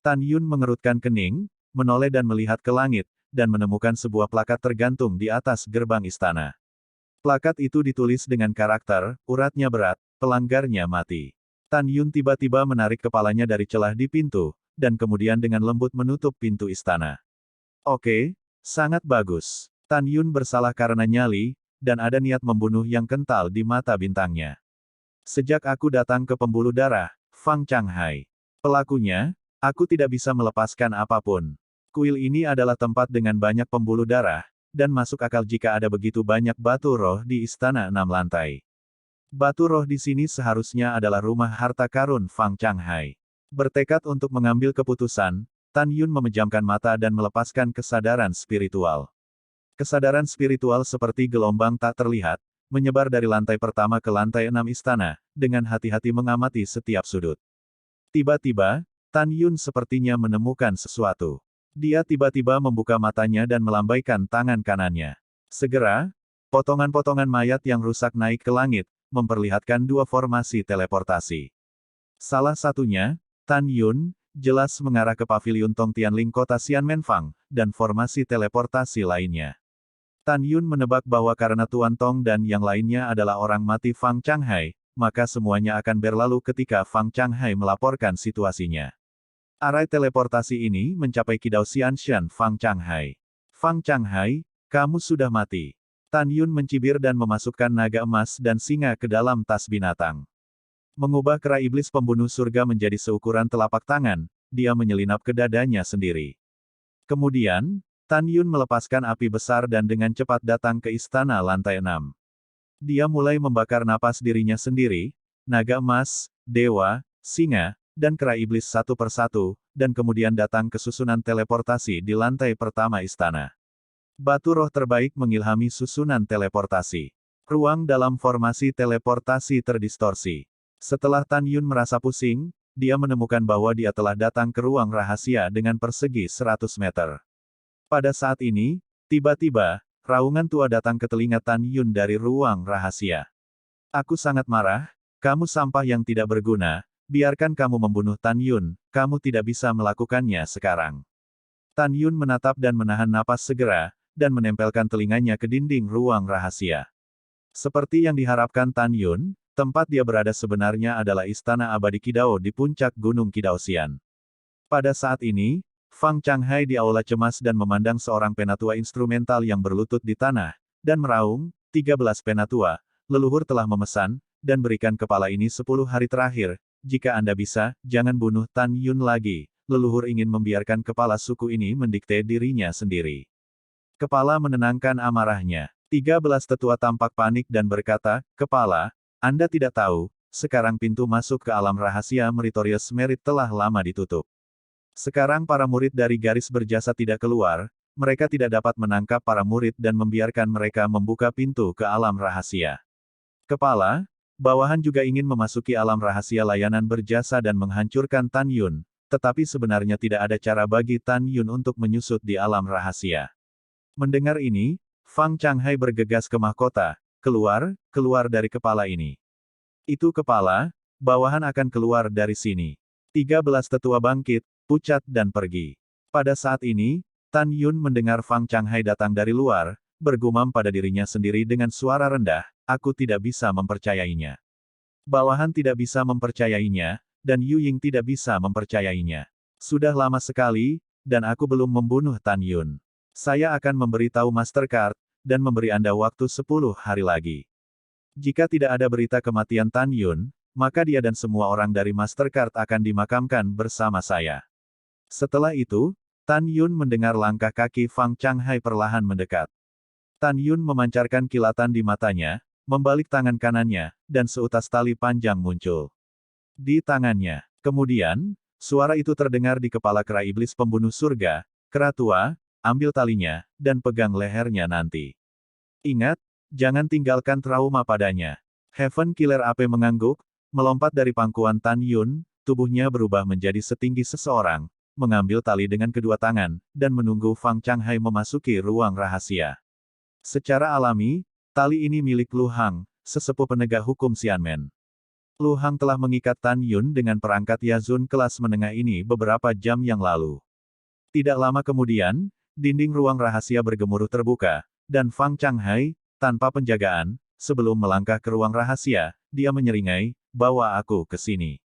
Tan Yun mengerutkan kening, menoleh dan melihat ke langit, dan menemukan sebuah plakat tergantung di atas gerbang istana. Plakat itu ditulis dengan karakter, uratnya berat, pelanggarnya mati. Tan Yun tiba-tiba menarik kepalanya dari celah di pintu, dan kemudian dengan lembut menutup pintu istana. Oke, sangat bagus. Tan Yun bersalah karena nyali, dan ada niat membunuh yang kental di mata bintangnya. Sejak aku datang ke pembuluh darah, Fang Changhai. Pelakunya, aku tidak bisa melepaskan apapun. Kuil ini adalah tempat dengan banyak pembuluh darah, dan masuk akal jika ada begitu banyak batu roh di istana 6 lantai. Batu roh di sini seharusnya adalah rumah harta karun Fang Changhai. Bertekad untuk mengambil keputusan, Tan Yun memejamkan mata dan melepaskan kesadaran spiritual. Kesadaran spiritual seperti gelombang tak terlihat, menyebar dari lantai pertama ke lantai 6 istana, dengan hati-hati mengamati setiap sudut. Tiba-tiba, Tan Yun sepertinya menemukan sesuatu. Dia tiba-tiba membuka matanya dan melambaikan tangan kanannya. Segera, potongan-potongan mayat yang rusak naik ke langit, memperlihatkan dua formasi teleportasi. Salah satunya, Tan Yun, jelas mengarah ke paviliun Tongtianling kota Xianmenfang, dan formasi teleportasi lainnya. Tan Yun menebak bahwa karena Tuan Tong dan yang lainnya adalah orang mati Fang Changhai, maka semuanya akan berlalu ketika Fang Changhai melaporkan situasinya. Arai teleportasi ini mencapai Kidao Xianshan Fang Changhai. Fang Changhai, kamu sudah mati. Tan Yun mencibir dan memasukkan naga emas dan singa ke dalam tas binatang. Mengubah kera iblis pembunuh surga menjadi seukuran telapak tangan, dia menyelinap ke dadanya sendiri. Kemudian, Tan Yun melepaskan api besar dan dengan cepat datang ke istana lantai 6. Dia mulai membakar napas dirinya sendiri, naga emas, dewa, singa, dan kera iblis satu persatu, dan kemudian datang ke susunan teleportasi di lantai pertama istana. Batu roh terbaik mengilhami susunan teleportasi. Ruang dalam formasi teleportasi terdistorsi. Setelah Tan Yun merasa pusing, dia menemukan bahwa dia telah datang ke ruang rahasia dengan persegi 100 meter. Pada saat ini, tiba-tiba, raungan tua datang ke telinga Tan Yun dari ruang rahasia. Aku sangat marah, kamu sampah yang tidak berguna, biarkan kamu membunuh Tan Yun, kamu tidak bisa melakukannya sekarang. Tan Yun menatap dan menahan napas segera, dan menempelkan telinganya ke dinding ruang rahasia. Seperti yang diharapkan Tan Yun, tempat dia berada sebenarnya adalah Istana Abadi Qidao di puncak Gunung Qidaoxian. Pada saat ini, Fang Changhai di aula cemas dan memandang seorang penatua instrumental yang berlutut di tanah, dan meraung, 13 penatua, leluhur telah memesan, dan berikan kepala ini 10 hari terakhir, jika Anda bisa, jangan bunuh Tan Yun lagi, leluhur ingin membiarkan kepala suku ini mendikte dirinya sendiri. Kepala menenangkan amarahnya. 13 tetua tampak panik dan berkata, Kepala, Anda tidak tahu, sekarang pintu masuk ke alam rahasia Meritorious Merit telah lama ditutup. Sekarang para murid dari garis berjasa tidak keluar, mereka tidak dapat menangkap para murid dan membiarkan mereka membuka pintu ke alam rahasia. Kepala, bawahan juga ingin memasuki alam rahasia layanan berjasa dan menghancurkan Tan Yun, tetapi sebenarnya tidak ada cara bagi Tan Yun untuk menyusut di alam rahasia. Mendengar ini, Fang Changhai bergegas ke mahkota, keluar dari kepala ini. Itu kepala, bawahan akan keluar dari sini. 13 tetua bangkit, pucat dan pergi. Pada saat ini, Tan Yun mendengar Fang Changhai datang dari luar, bergumam pada dirinya sendiri dengan suara rendah, aku tidak bisa mempercayainya. Bawahan tidak bisa mempercayainya, dan Yu Ying tidak bisa mempercayainya. Sudah lama sekali, dan aku belum membunuh Tan Yun. Saya akan memberitahu Mastercard, dan memberi Anda waktu 10 hari lagi. Jika tidak ada berita kematian Tan Yun, maka dia dan semua orang dari Mastercard akan dimakamkan bersama saya. Setelah itu, Tan Yun mendengar langkah kaki Fang Changhai perlahan mendekat. Tan Yun memancarkan kilatan di matanya, membalik tangan kanannya, dan seutas tali panjang muncul di tangannya. Kemudian, suara itu terdengar di kepala kera iblis pembunuh surga, kera tua, ambil talinya, dan pegang lehernya nanti. Ingat, jangan tinggalkan trauma padanya. Heaven Killer AP mengangguk, melompat dari pangkuan Tan Yun, tubuhnya berubah menjadi setinggi seseorang, mengambil tali dengan kedua tangan, dan menunggu Fang Changhai memasuki ruang rahasia. Secara alami, tali ini milik Lu Hang, sesepuh penegak hukum Xianmen. Lu Hang telah mengikat Tan Yun dengan perangkat Yazun kelas menengah ini beberapa jam yang lalu. Tidak lama kemudian, dinding ruang rahasia bergemuruh terbuka, dan Fang Changhai, tanpa penjagaan, sebelum melangkah ke ruang rahasia, dia menyeringai, bawa aku ke sini.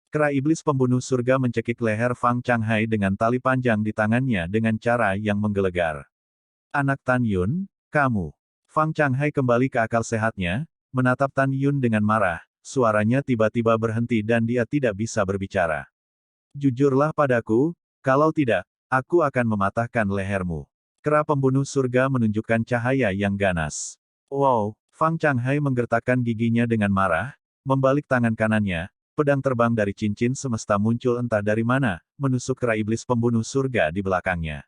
Kera iblis pembunuh surga mencekik leher Fang Changhai dengan tali panjang di tangannya dengan cara yang menggelegar. Anak Tan Yun, kamu. Fang Changhai kembali ke akal sehatnya, menatap Tan Yun dengan marah, suaranya tiba-tiba berhenti dan dia tidak bisa berbicara. Jujurlah padaku, kalau tidak, aku akan mematahkan lehermu. Kera pembunuh surga menunjukkan cahaya yang ganas. Wow, Fang Changhai menggertakkan giginya dengan marah, membalik tangan kanannya, pedang terbang dari cincin semesta muncul entah dari mana, menusuk kera iblis pembunuh surga di belakangnya.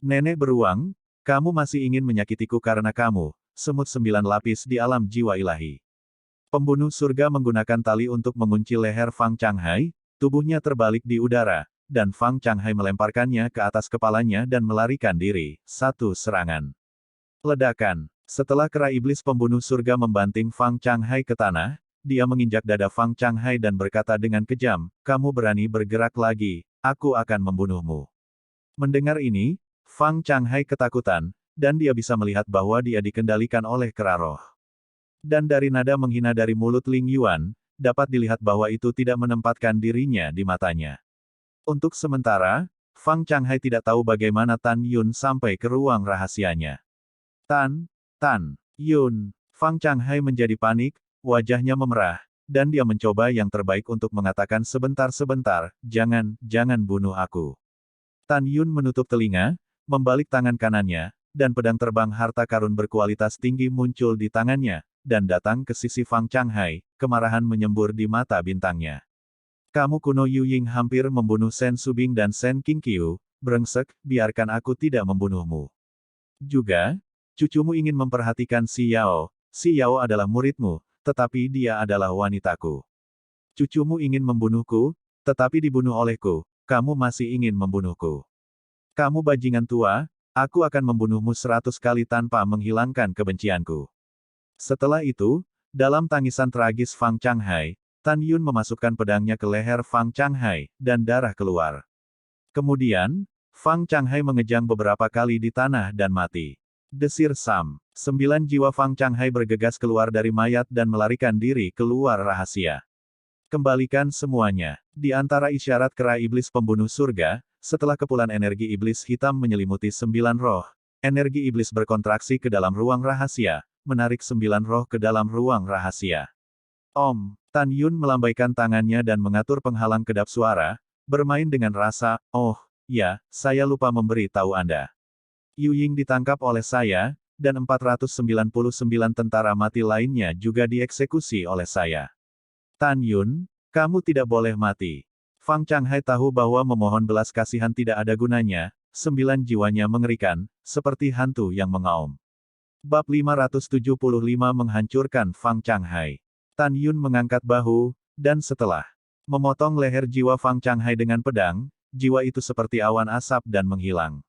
Nenek beruang, kamu masih ingin menyakitiku karena kamu, semut 9 lapis di alam jiwa ilahi. Pembunuh surga menggunakan tali untuk mengunci leher Fang Changhai, tubuhnya terbalik di udara, dan Fang Changhai melemparkannya ke atas kepalanya dan melarikan diri, satu serangan. Ledakan. Setelah kera iblis pembunuh surga membanting Fang Changhai ke tanah, dia menginjak dada Fang Changhai dan berkata dengan kejam, kamu berani bergerak lagi, aku akan membunuhmu. Mendengar ini, Fang Changhai ketakutan, dan dia bisa melihat bahwa dia dikendalikan oleh kera roh. Dan dari nada menghina dari mulut Ling Yuan, dapat dilihat bahwa itu tidak menempatkan dirinya di matanya. Untuk sementara, Fang Changhai tidak tahu bagaimana Tan Yun sampai ke ruang rahasianya. Tan Yun. Fang Changhai menjadi panik, wajahnya memerah, dan dia mencoba yang terbaik untuk mengatakan sebentar, jangan bunuh aku. Tan Yun menutup telinga, membalik tangan kanannya, dan pedang terbang harta karun berkualitas tinggi muncul di tangannya, dan datang ke sisi Fang Changhai, kemarahan menyembur di mata bintangnya. Kamu kuno Yu Ying hampir membunuh Shen Subing dan Shen Qingqiu, brengsek, biarkan aku tidak membunuhmu. Juga, cucumu ingin memperhatikan Si Yao adalah muridmu, tetapi dia adalah wanitaku. Cucumu ingin membunuhku, tetapi dibunuh olehku, kamu masih ingin membunuhku. Kamu bajingan tua, aku akan membunuhmu 100 kali tanpa menghilangkan kebencianku. Setelah itu, dalam tangisan tragis Fang Changhai, Tan Yun memasukkan pedangnya ke leher Fang Changhai, dan darah keluar. Kemudian, Fang Changhai mengejang beberapa kali di tanah dan mati. Desir Sam. 9 jiwa Fang Changhai bergegas keluar dari mayat dan melarikan diri keluar rahasia. Kembalikan semuanya. Di antara isyarat kera iblis pembunuh surga, setelah kepulan energi iblis hitam menyelimuti 9 roh, energi iblis berkontraksi ke dalam ruang rahasia, menarik 9 roh ke dalam ruang rahasia. Om, Tan Yun melambaikan tangannya dan mengatur penghalang kedap suara, bermain dengan rasa, oh, ya, saya lupa memberi tahu Anda. Yu Ying ditangkap oleh saya, dan 499 tentara mati lainnya juga dieksekusi oleh saya. Tan Yun, kamu tidak boleh mati. Fang Changhai tahu bahwa memohon belas kasihan tidak ada gunanya, 9 jiwanya mengerikan, seperti hantu yang mengaum. Bab 575 menghancurkan Fang Changhai. Tan Yun mengangkat bahu, dan setelah memotong leher jiwa Fang Changhai dengan pedang, jiwa itu seperti awan asap dan menghilang.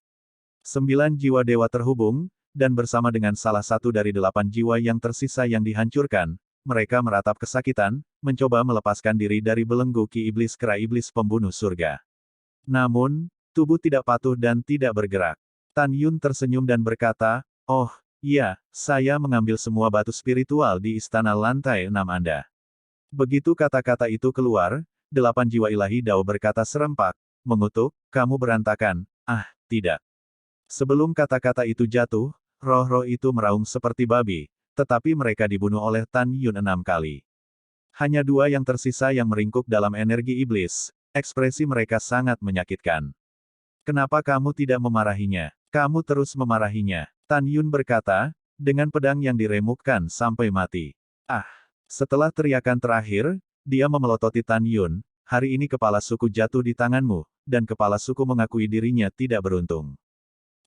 9 jiwa dewa terhubung, dan bersama dengan salah satu dari 8 jiwa yang tersisa yang dihancurkan, mereka meratap kesakitan, mencoba melepaskan diri dari belenggu ki iblis kera iblis pembunuh surga. Namun, tubuh tidak patuh dan tidak bergerak. Tan Yun tersenyum dan berkata, oh, iya, saya mengambil semua batu spiritual di istana lantai 6 Anda. Begitu kata-kata itu keluar, 8 jiwa ilahi Dao berkata serempak, mengutuk, kamu berantakan, tidak. Sebelum kata-kata itu jatuh, roh-roh itu meraung seperti babi, tetapi mereka dibunuh oleh Tan Yun 6 kali. Hanya 2 yang tersisa yang meringkuk dalam energi iblis, ekspresi mereka sangat menyakitkan. Kenapa kamu tidak memarahinya? Kamu terus memarahinya. Tan Yun berkata, dengan pedang yang diremukkan sampai mati. Setelah teriakan terakhir, dia memelototi Tan Yun, hari ini kepala suku jatuh di tanganmu, dan kepala suku mengakui dirinya tidak beruntung.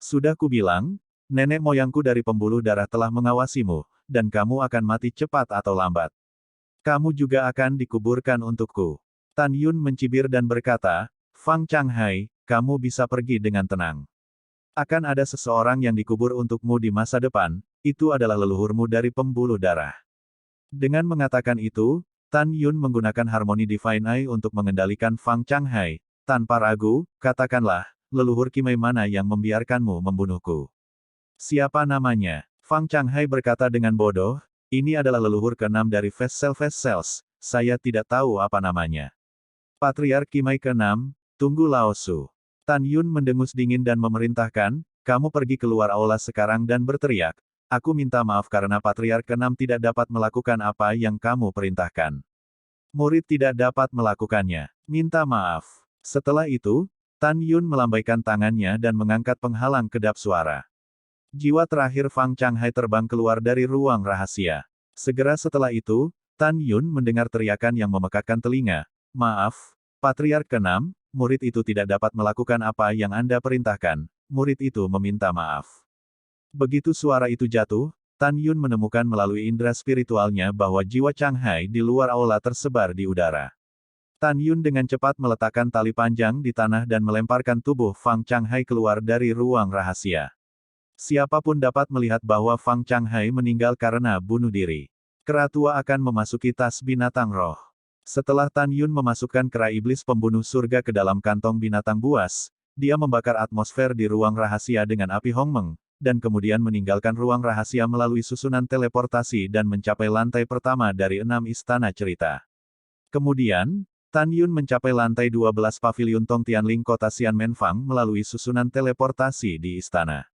Sudah kubilang, nenek moyangku dari pembuluh darah telah mengawasimu, dan kamu akan mati cepat atau lambat. Kamu juga akan dikuburkan untukku. Tan Yun mencibir dan berkata, Fang Changhai, kamu bisa pergi dengan tenang. Akan ada seseorang yang dikubur untukmu di masa depan, itu adalah leluhurmu dari pembuluh darah. Dengan mengatakan itu, Tan Yun menggunakan harmoni Divine Eye untuk mengendalikan Fang Changhai. Tanpa ragu, katakanlah, leluhur Kimai mana yang membiarkanmu membunuhku? Siapa namanya? Fang Changhai berkata dengan bodoh, ini adalah leluhur ke-6 dari Vessels, saya tidak tahu apa namanya. Patriark Kimai ke-6, tunggu Lao Su. Tan Yun mendengus dingin dan memerintahkan, kamu pergi keluar aula sekarang dan berteriak, aku minta maaf karena Patriark ke-6 tidak dapat melakukan apa yang kamu perintahkan. Murid tidak dapat melakukannya. Minta maaf. Setelah itu, Tan Yun melambaikan tangannya dan mengangkat penghalang kedap suara. Jiwa terakhir Fang Changhai terbang keluar dari ruang rahasia. Segera setelah itu, Tan Yun mendengar teriakan yang memekakkan telinga. Maaf, Patriark ke-6, murid itu tidak dapat melakukan apa yang Anda perintahkan. Murid itu meminta maaf. Begitu suara itu jatuh, Tan Yun menemukan melalui indera spiritualnya bahwa jiwa Changhai di luar aula tersebar di udara. Tan Yun dengan cepat meletakkan tali panjang di tanah dan melemparkan tubuh Fang Changhai keluar dari ruang rahasia. Siapapun dapat melihat bahwa Fang Changhai meninggal karena bunuh diri. Kera tua akan memasuki tas binatang roh. Setelah Tan Yun memasukkan kera iblis pembunuh surga ke dalam kantong binatang buas, dia membakar atmosfer di ruang rahasia dengan api Hongmeng, dan kemudian meninggalkan ruang rahasia melalui susunan teleportasi dan mencapai lantai pertama dari 6 istana cerita. Kemudian, Tan Yun mencapai lantai 12 paviliun Tong Tianling kota Xianmenfang melalui susunan teleportasi di istana.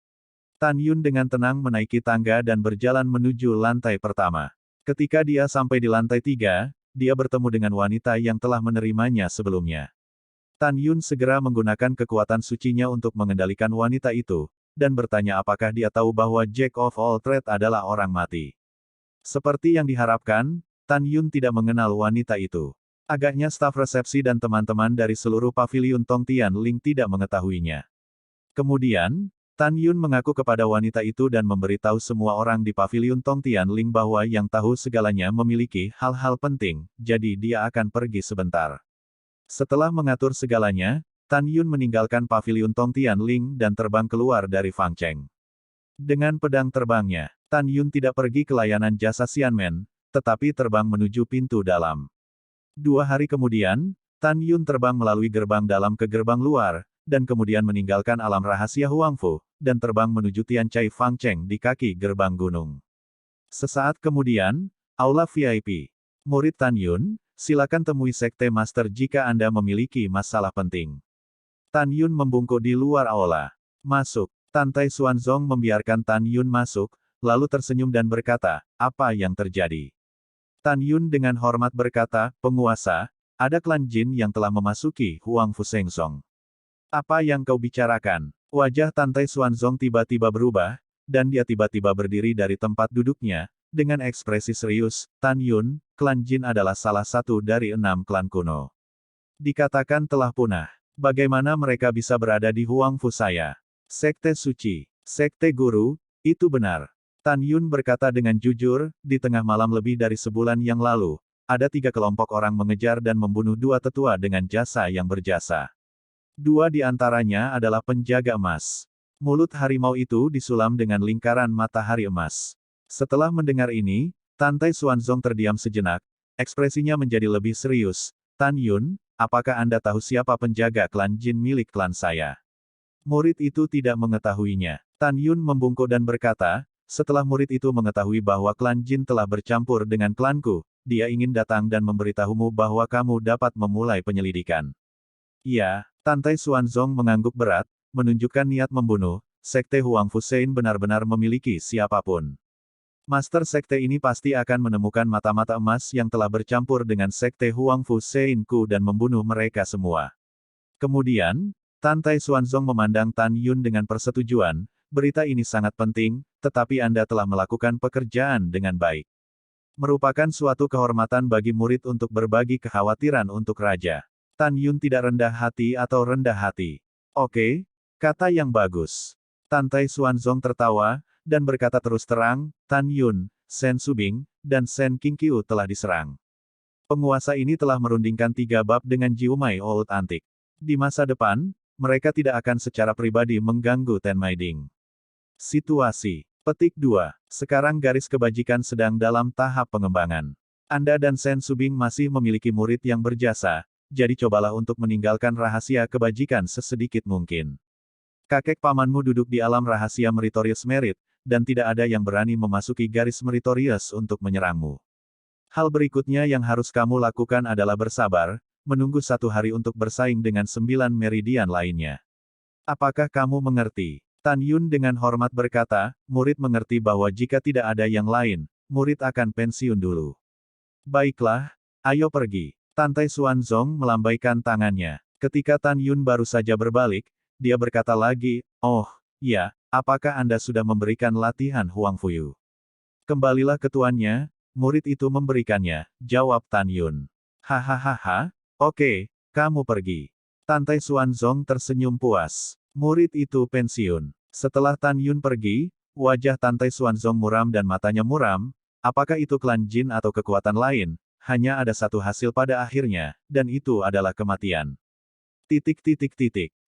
Tan Yun dengan tenang menaiki tangga dan berjalan menuju lantai pertama. Ketika dia sampai di lantai 3, dia bertemu dengan wanita yang telah menerimanya sebelumnya. Tan Yun segera menggunakan kekuatan sucinya untuk mengendalikan wanita itu, dan bertanya apakah dia tahu bahwa Jack of all Trades adalah orang mati. Seperti yang diharapkan, Tan Yun tidak mengenal wanita itu. Agaknya staf resepsi dan teman-teman dari seluruh paviliun Tong Tianling tidak mengetahuinya. Kemudian, Tan Yun mengaku kepada wanita itu dan memberitahu semua orang di paviliun Tong Tianling bahwa yang tahu segalanya memiliki hal-hal penting, jadi dia akan pergi sebentar. Setelah mengatur segalanya, Tan Yun meninggalkan paviliun Tong Tianling dan terbang keluar dari Fangcheng. Dengan pedang terbangnya, Tan Yun tidak pergi ke layanan jasa Xianmen, tetapi terbang menuju pintu dalam. 2 hari kemudian, Tan Yun terbang melalui gerbang dalam ke gerbang luar, dan kemudian meninggalkan alam rahasia Huangfu, dan terbang menuju Tian Cai Fangcheng di kaki gerbang gunung. Sesaat kemudian, Aula VIP. Murid Tan Yun, silakan temui Sekte Master jika Anda memiliki masalah penting. Tan Yun membungkuk di luar aula. Masuk. Tantai Xuanzong membiarkan Tan Yun masuk, lalu tersenyum dan berkata, apa yang terjadi? Tan Yun dengan hormat berkata, penguasa, ada klan Jin yang telah memasuki Huang Fusengsong. Apa yang kau bicarakan? Wajah Tantai Xuanzong tiba-tiba berubah, dan dia tiba-tiba berdiri dari tempat duduknya, dengan ekspresi serius, Tan Yun, klan Jin adalah salah satu dari 6 klan kuno. Dikatakan telah punah. Bagaimana mereka bisa berada di Huang Fu saya? Sekte suci, sekte guru, itu benar. Tan Yun berkata dengan jujur, di tengah malam lebih dari sebulan yang lalu, ada 3 kelompok orang mengejar dan membunuh 2 tetua dengan jasa yang berjasa. 2 di antaranya adalah penjaga emas. Mulut harimau itu disulam dengan lingkaran matahari emas. Setelah mendengar ini, Tantai Xuanzong terdiam sejenak, ekspresinya menjadi lebih serius. Tan Yun, apakah Anda tahu siapa penjaga klan Jin milik klan saya? Murid itu tidak mengetahuinya. Tan Yun membungkuk dan berkata, setelah murid itu mengetahui bahwa klan Jin telah bercampur dengan klanku, dia ingin datang dan memberitahumu bahwa kamu dapat memulai penyelidikan. Iya, Tantai Xuanzong mengangguk berat, menunjukkan niat membunuh. Sekte Huang Fusein benar-benar memiliki siapapun. Master sekte ini pasti akan menemukan mata-mata emas yang telah bercampur dengan sekte Huang Fusein Ku dan membunuh mereka semua. Kemudian, Tantai Xuanzong memandang Tan Yun dengan persetujuan, berita ini sangat penting, tetapi Anda telah melakukan pekerjaan dengan baik. Merupakan suatu kehormatan bagi murid untuk berbagi kekhawatiran untuk raja. Tan Yun tidak rendah hati atau rendah hati. Oke, kata yang bagus. Tantai Xuanzong tertawa, dan berkata terus terang, Tan Yun, Shen Subing, dan Shen Qingqiu telah diserang. Penguasa ini telah merundingkan 3 bab dengan Jiumai Old Antik. Di masa depan, mereka tidak akan secara pribadi mengganggu Tenmai Ding. Situasi. Petik 2. Sekarang garis kebajikan sedang dalam tahap pengembangan. Anda dan Shen Subing masih memiliki murid yang berjasa, jadi cobalah untuk meninggalkan rahasia kebajikan sesedikit mungkin. Kakek pamanmu duduk di alam rahasia Meritorious Merit, dan tidak ada yang berani memasuki garis Meritorious untuk menyerangmu. Hal berikutnya yang harus kamu lakukan adalah bersabar, menunggu 1 hari untuk bersaing dengan 9 meridian lainnya. Apakah kamu mengerti? Tan Yun dengan hormat berkata, murid mengerti bahwa jika tidak ada yang lain, murid akan pensiun dulu. Baiklah, ayo pergi. Tantai Xuanzong melambaikan tangannya. Ketika Tan Yun baru saja berbalik, dia berkata lagi, oh, ya, apakah Anda sudah memberikan latihan Huang Fuyu? Kembalilah ke tuannya, murid itu memberikannya, jawab Tan Yun. Hahaha, oke, kamu pergi. Tantai Xuanzong tersenyum puas. Murid itu pensiun. Setelah Tan Yun pergi, wajah Tantai Xuanzong muram dan matanya muram. Apakah itu klan Jin atau kekuatan lain? Hanya ada satu hasil pada akhirnya, dan itu adalah kematian.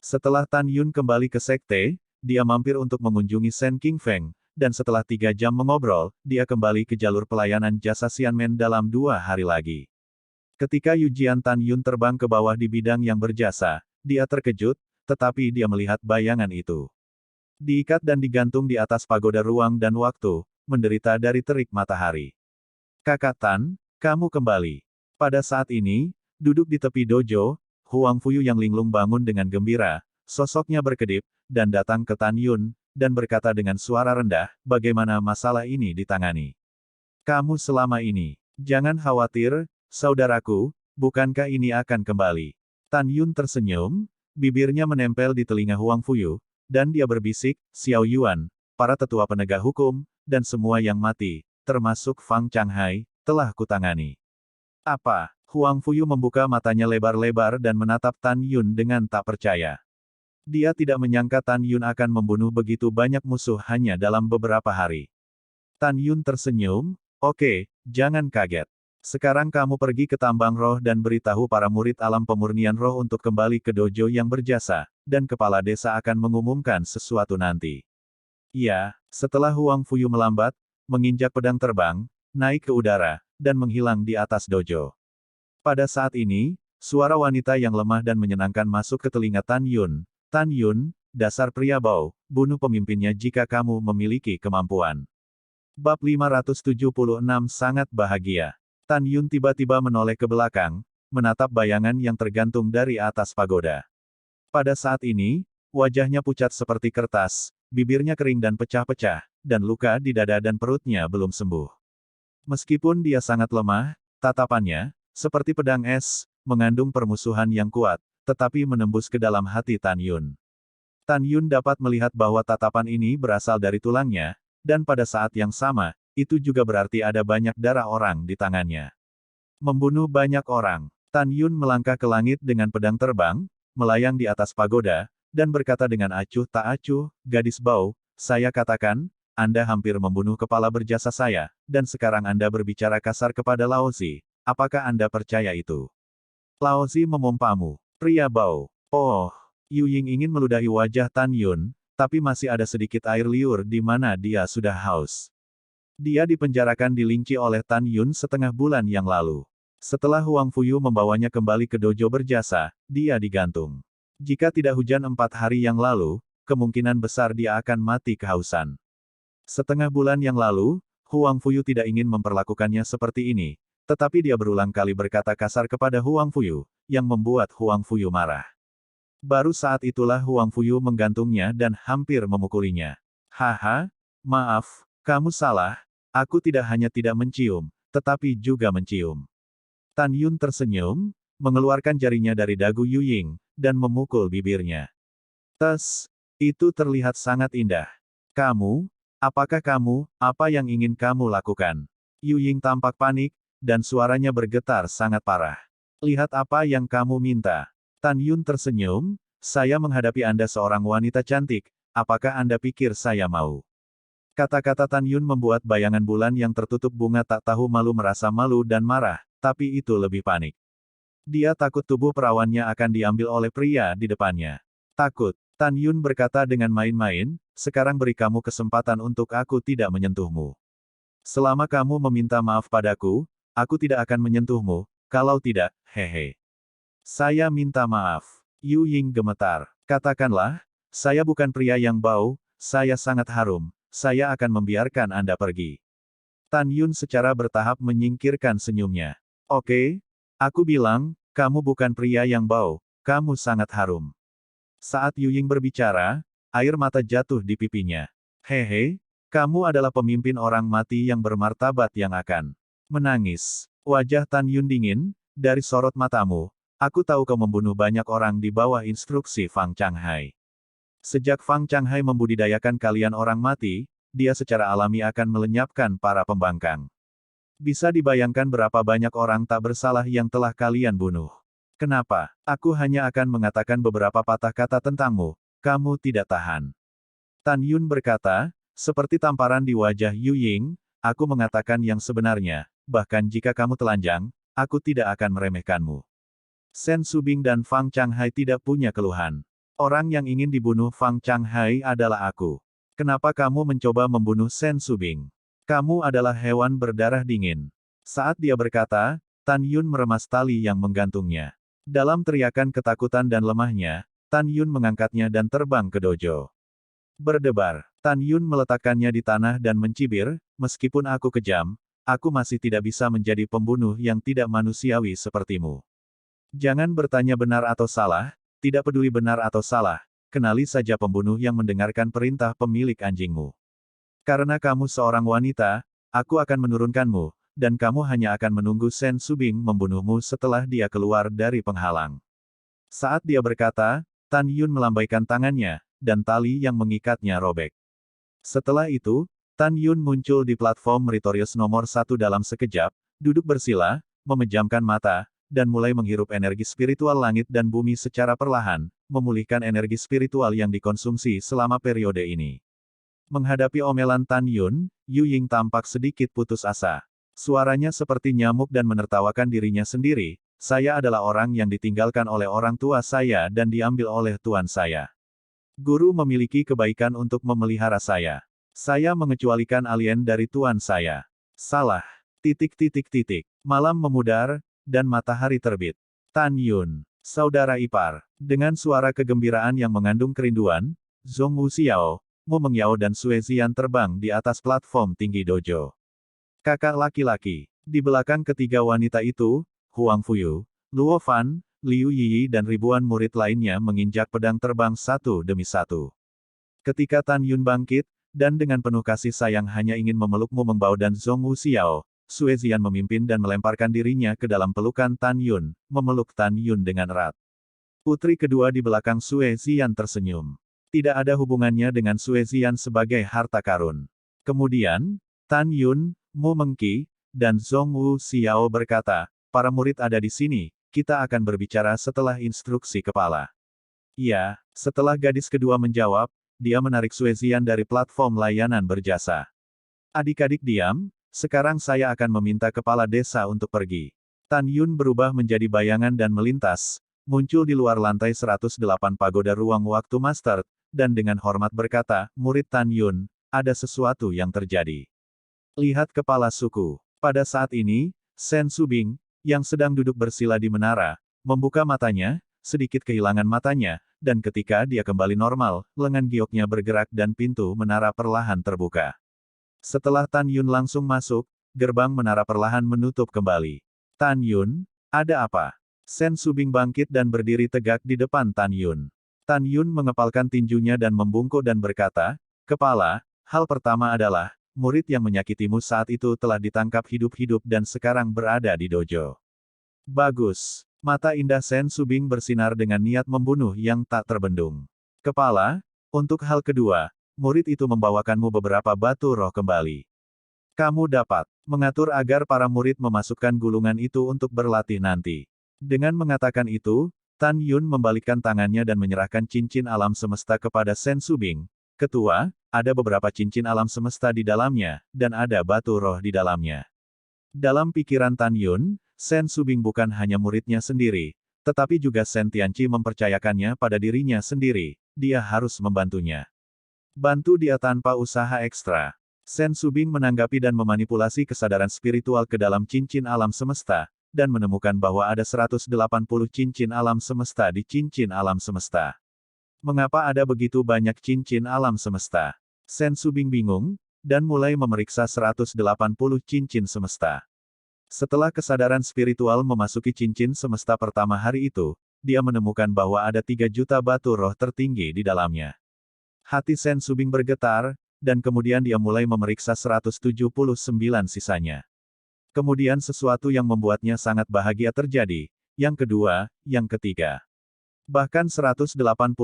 Setelah Tan Yun kembali ke sekte, dia mampir untuk mengunjungi Shen Qingfeng, dan setelah 3 jam mengobrol, dia kembali ke jalur pelayanan jasa Xianmen dalam 2 hari lagi. Ketika Yujian Tan Yun terbang ke bawah di bidang yang berjasa, dia terkejut, tetapi dia melihat bayangan itu. Diikat dan digantung di atas pagoda ruang dan waktu, menderita dari terik matahari. Kakak Tan, kamu kembali. Pada saat ini, duduk di tepi dojo, Huang Fuyu yang linglung bangun dengan gembira, sosoknya berkedip, dan datang ke Tan Yun, dan berkata dengan suara rendah, bagaimana masalah ini ditangani. Kamu selama ini. Jangan khawatir, saudaraku, bukankah ini akan kembali? Tan Yun tersenyum, bibirnya menempel di telinga Huang Fuyu, dan dia berbisik, Xiao Yuan, para tetua penegak hukum, dan semua yang mati, termasuk Fang Changhai, telah kutangani. Apa? Huang Fuyu membuka matanya lebar-lebar dan menatap Tan Yun dengan tak percaya. Dia tidak menyangka Tan Yun akan membunuh begitu banyak musuh hanya dalam beberapa hari. Tan Yun tersenyum, oke, jangan kaget. Sekarang kamu pergi ke tambang roh dan beritahu para murid alam pemurnian roh untuk kembali ke dojo yang berjasa, dan kepala desa akan mengumumkan sesuatu nanti. Iya, setelah Huang Fuyu melambat, menginjak pedang terbang, naik ke udara, dan menghilang di atas dojo. Pada saat ini, suara wanita yang lemah dan menyenangkan masuk ke telinga Tan Yun. Tan Yun, dasar pria bau, bunuh pemimpinnya jika kamu memiliki kemampuan. Bab 576 sangat bahagia. Tan Yun tiba-tiba menoleh ke belakang, menatap bayangan yang tergantung dari atas pagoda. Pada saat ini, wajahnya pucat seperti kertas, bibirnya kering dan pecah-pecah, dan luka di dada dan perutnya belum sembuh. Meskipun dia sangat lemah, tatapannya, seperti pedang es, mengandung permusuhan yang kuat, tetapi menembus ke dalam hati Tan Yun. Tan Yun dapat melihat bahwa tatapan ini berasal dari tulangnya, dan pada saat yang sama, itu juga berarti ada banyak darah orang di tangannya. Membunuh banyak orang. Tan Yun melangkah ke langit dengan pedang terbang, melayang di atas pagoda, dan berkata dengan acuh tak acuh, gadis bau, saya katakan, Anda hampir membunuh kepala berjasa saya, dan sekarang Anda berbicara kasar kepada Laozi. Apakah Anda percaya itu? Laozi memompamu. Pria bau. Oh. Yu Ying ingin meludahi wajah Tan Yun, tapi masih ada sedikit air liur di mana dia sudah haus. Dia dipenjarakan di Lingqi oleh Tan Yun setengah bulan yang lalu. Setelah Huang Fuyu membawanya kembali ke dojo berjasa, dia digantung. Jika tidak hujan 4 hari yang lalu, kemungkinan besar dia akan mati kehausan. Setengah bulan yang lalu, Huang Fuyu tidak ingin memperlakukannya seperti ini, tetapi dia berulang kali berkata kasar kepada Huang Fuyu, yang membuat Huang Fuyu marah. Baru saat itulah Huang Fuyu menggantungnya dan hampir memukulinya. Haha, maaf, kamu salah, aku tidak hanya tidak mencium, tetapi juga mencium. Tan Yun tersenyum, mengeluarkan jarinya dari dagu Yu Ying, dan memukul bibirnya. Tes, itu terlihat sangat indah. Kamu, apakah kamu, apa yang ingin kamu lakukan? Yu Ying tampak panik, dan suaranya bergetar sangat parah. Lihat apa yang kamu minta. Tan Yun tersenyum, saya menghadapi Anda seorang wanita cantik, apakah Anda pikir saya mau? Kata-kata Tan Yun membuat bayangan bulan yang tertutup bunga tak tahu malu merasa malu dan marah, tapi itu lebih panik. Dia takut tubuh perawannya akan diambil oleh pria di depannya. Takut, Tan Yun berkata dengan main-main, sekarang beri kamu kesempatan untuk aku tidak menyentuhmu. Selama kamu meminta maaf padaku, aku tidak akan menyentuhmu, kalau tidak, hehe. Saya minta maaf. Yu Ying gemetar. Katakanlah, saya bukan pria yang bau, saya sangat harum, saya akan membiarkan Anda pergi. Tan Yun secara bertahap menyingkirkan senyumnya. Oke, aku bilang, kamu bukan pria yang bau, kamu sangat harum. Saat Yu Ying berbicara, air mata jatuh di pipinya. Hehe, kamu adalah pemimpin orang mati yang bermartabat yang akan menangis. Wajah Tan Yun dingin, dari sorot matamu. Aku tahu kau membunuh banyak orang di bawah instruksi Fang Changhai. Sejak Fang Changhai membudidayakan kalian orang mati, dia secara alami akan melenyapkan para pembangkang. Bisa dibayangkan berapa banyak orang tak bersalah yang telah kalian bunuh. Kenapa? Aku hanya akan mengatakan beberapa patah kata tentangmu, kamu tidak tahan. Tan Yun berkata, seperti tamparan di wajah Yu Ying, aku mengatakan yang sebenarnya, bahkan jika kamu telanjang, aku tidak akan meremehkanmu. Shen Subing dan Fang Changhai tidak punya keluhan. Orang yang ingin dibunuh Fang Changhai adalah aku. Kenapa kamu mencoba membunuh Shen Subing? Kamu adalah hewan berdarah dingin. Saat dia berkata, Tan Yun meremas tali yang menggantungnya. Dalam teriakan ketakutan dan lemahnya, Tan Yun mengangkatnya dan terbang ke dojo. Berdebar, Tan Yun meletakkannya di tanah dan mencibir, meskipun aku kejam, aku masih tidak bisa menjadi pembunuh yang tidak manusiawi sepertimu. Jangan bertanya benar atau salah, tidak peduli benar atau salah, kenali saja pembunuh yang mendengarkan perintah pemilik anjingmu. Karena kamu seorang wanita, aku akan menurunkanmu, dan kamu hanya akan menunggu Shen Subing membunuhmu setelah dia keluar dari penghalang. Saat dia berkata, Tan Yun melambaikan tangannya, dan tali yang mengikatnya robek. Setelah itu, Tan Yun muncul di platform Meritorious nomor 1 dalam sekejap, duduk bersila, memejamkan mata, dan mulai menghirup energi spiritual langit dan bumi secara perlahan, memulihkan energi spiritual yang dikonsumsi selama periode ini. Menghadapi omelan Tan Yun, Yu Ying tampak sedikit putus asa. Suaranya seperti nyamuk dan menertawakan dirinya sendiri, saya adalah orang yang ditinggalkan oleh orang tua saya dan diambil oleh tuan saya. Guru memiliki kebaikan untuk memelihara saya. Saya mengecualikan alien dari tuan saya. Salah. Malam memudar, dan matahari terbit. Tan Yun. Saudara ipar. Dengan suara kegembiraan yang mengandung kerinduan, Zhong Wuxiao, Mu Mengyao dan Sue Zian terbang di atas platform tinggi dojo. Kakak laki-laki. Di belakang ketiga wanita itu, Huang Fuyu, Luo Fan, Liu Yiyi dan ribuan murid lainnya menginjak pedang terbang satu demi satu. Ketika Tan Yun bangkit, dan dengan penuh kasih sayang hanya ingin memeluk Mu Mengbao dan Zhong Wuxiao, Sue Zian memimpin dan melemparkan dirinya ke dalam pelukan Tan Yun, memeluk Tan Yun dengan erat. Putri kedua di belakang Sue Zian tersenyum. Tidak ada hubungannya dengan Sue Zian sebagai harta karun. Kemudian, Tan Yun, Mu Mengqi, dan Zhong Wuxiao berkata, para murid ada di sini, kita akan berbicara setelah instruksi kepala. Ya, setelah gadis kedua menjawab, dia menarik Sue Zian dari platform layanan berjasa. Adik-adik diam, sekarang saya akan meminta kepala desa untuk pergi. Tan Yun berubah menjadi bayangan dan melintas, muncul di luar lantai 108 pagoda ruang waktu master, dan dengan hormat berkata, murid Tan Yun, ada sesuatu yang terjadi. Lihat kepala suku. Pada saat ini, Shen Subing, yang sedang duduk bersila di menara, membuka matanya, sedikit kehilangan matanya, dan ketika dia kembali normal, lengan gioknya bergerak dan pintu menara perlahan terbuka. Setelah Tan Yun langsung masuk, gerbang menara perlahan menutup kembali. Tan Yun, ada apa? Shen Subing bangkit dan berdiri tegak di depan Tan Yun. Tan Yun mengepalkan tinjunya dan membungkuk dan berkata, kepala, hal pertama adalah, murid yang menyakitimu saat itu telah ditangkap hidup-hidup dan sekarang berada di dojo. Bagus. Mata indah Shen Subing bersinar dengan niat membunuh yang tak terbendung. Kepala, untuk hal kedua, murid itu membawakanmu beberapa batu roh kembali. Kamu dapat mengatur agar para murid memasukkan gulungan itu untuk berlatih nanti. Dengan mengatakan itu, Tan Yun membalikkan tangannya dan menyerahkan cincin alam semesta kepada Shen Subing. Ketua, ada beberapa cincin alam semesta di dalamnya, dan ada batu roh di dalamnya. Dalam pikiran Tan Yun, Shen Subing bukan hanya muridnya sendiri, tetapi juga Shen Tianqi mempercayakannya pada dirinya sendiri, dia harus membantunya. Bantu dia tanpa usaha ekstra. Shen Subing menanggapi dan memanipulasi kesadaran spiritual ke dalam cincin alam semesta, dan menemukan bahwa ada 180 cincin alam semesta di cincin alam semesta. Mengapa ada begitu banyak cincin alam semesta? Shen Subing bingung, dan mulai memeriksa 180 cincin semesta. Setelah kesadaran spiritual memasuki cincin semesta pertama hari itu, dia menemukan bahwa ada 3 juta batu roh tertinggi di dalamnya. Hati Shen Subing bergetar, dan kemudian dia mulai memeriksa 179 sisanya. Kemudian sesuatu yang membuatnya sangat bahagia terjadi, yang kedua, yang ketiga. Bahkan 180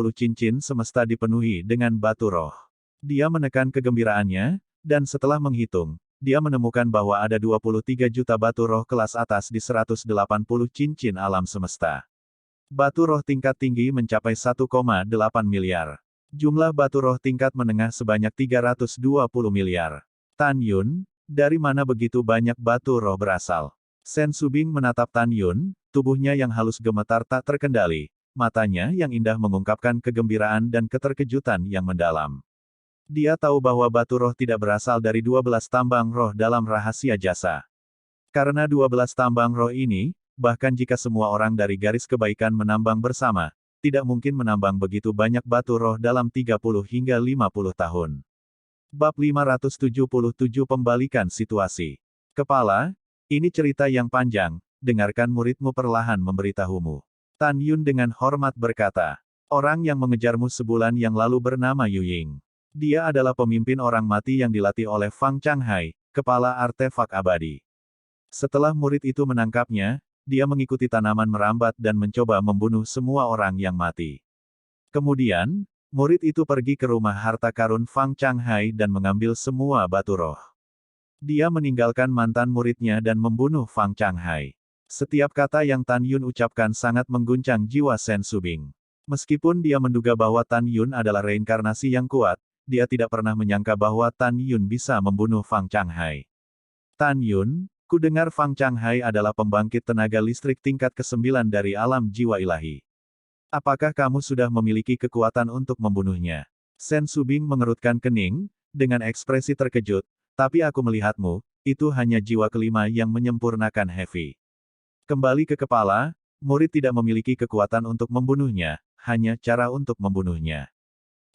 cincin semesta dipenuhi dengan batu roh. Dia menekan kegembiraannya, dan setelah menghitung, dia menemukan bahwa ada 23 juta batu roh kelas atas di 180 cincin alam semesta. Batu roh tingkat tinggi mencapai 1,8 miliar. Jumlah batu roh tingkat menengah sebanyak 320 miliar. Tan Yun, dari mana begitu banyak batu roh berasal? Shen Subing menatap Tan Yun, tubuhnya yang halus gemetar tak terkendali, matanya yang indah mengungkapkan kegembiraan dan keterkejutan yang mendalam. Dia tahu bahwa batu roh tidak berasal dari 12 tambang roh dalam rahasia jasa. Karena 12 tambang roh ini, bahkan jika semua orang dari garis kebaikan menambang bersama, tidak mungkin menambang begitu banyak batu roh dalam 30 hingga 50 tahun. Bab 577 Pembalikan Situasi. Kepala, ini cerita yang panjang, dengarkan muridmu perlahan memberitahumu. Tan Yun dengan hormat berkata, orang yang mengejarmu sebulan yang lalu bernama Yu Ying. Dia adalah pemimpin orang mati yang dilatih oleh Fang Changhai, kepala artefak abadi. Setelah murid itu menangkapnya, dia mengikuti tanaman merambat dan mencoba membunuh semua orang yang mati. Kemudian, murid itu pergi ke rumah harta karun Fang Changhai dan mengambil semua batu roh. Dia meninggalkan mantan muridnya dan membunuh Fang Changhai. Setiap kata yang Tan Yun ucapkan sangat mengguncang jiwa Shen Subing. Meskipun dia menduga bahwa Tan Yun adalah reinkarnasi yang kuat, dia tidak pernah menyangka bahwa Tan Yun bisa membunuh Fang Changhai. Tan Yun, ku dengar Fang Changhai adalah pembangkit tenaga listrik tingkat ke-9 dari alam jiwa ilahi. Apakah kamu sudah memiliki kekuatan untuk membunuhnya? Shen Subing mengerutkan kening, dengan ekspresi terkejut, tapi aku melihatmu, itu hanya jiwa kelima yang menyempurnakan Heavy. Kembali ke kepala, Murid tidak memiliki kekuatan untuk membunuhnya, hanya cara untuk membunuhnya.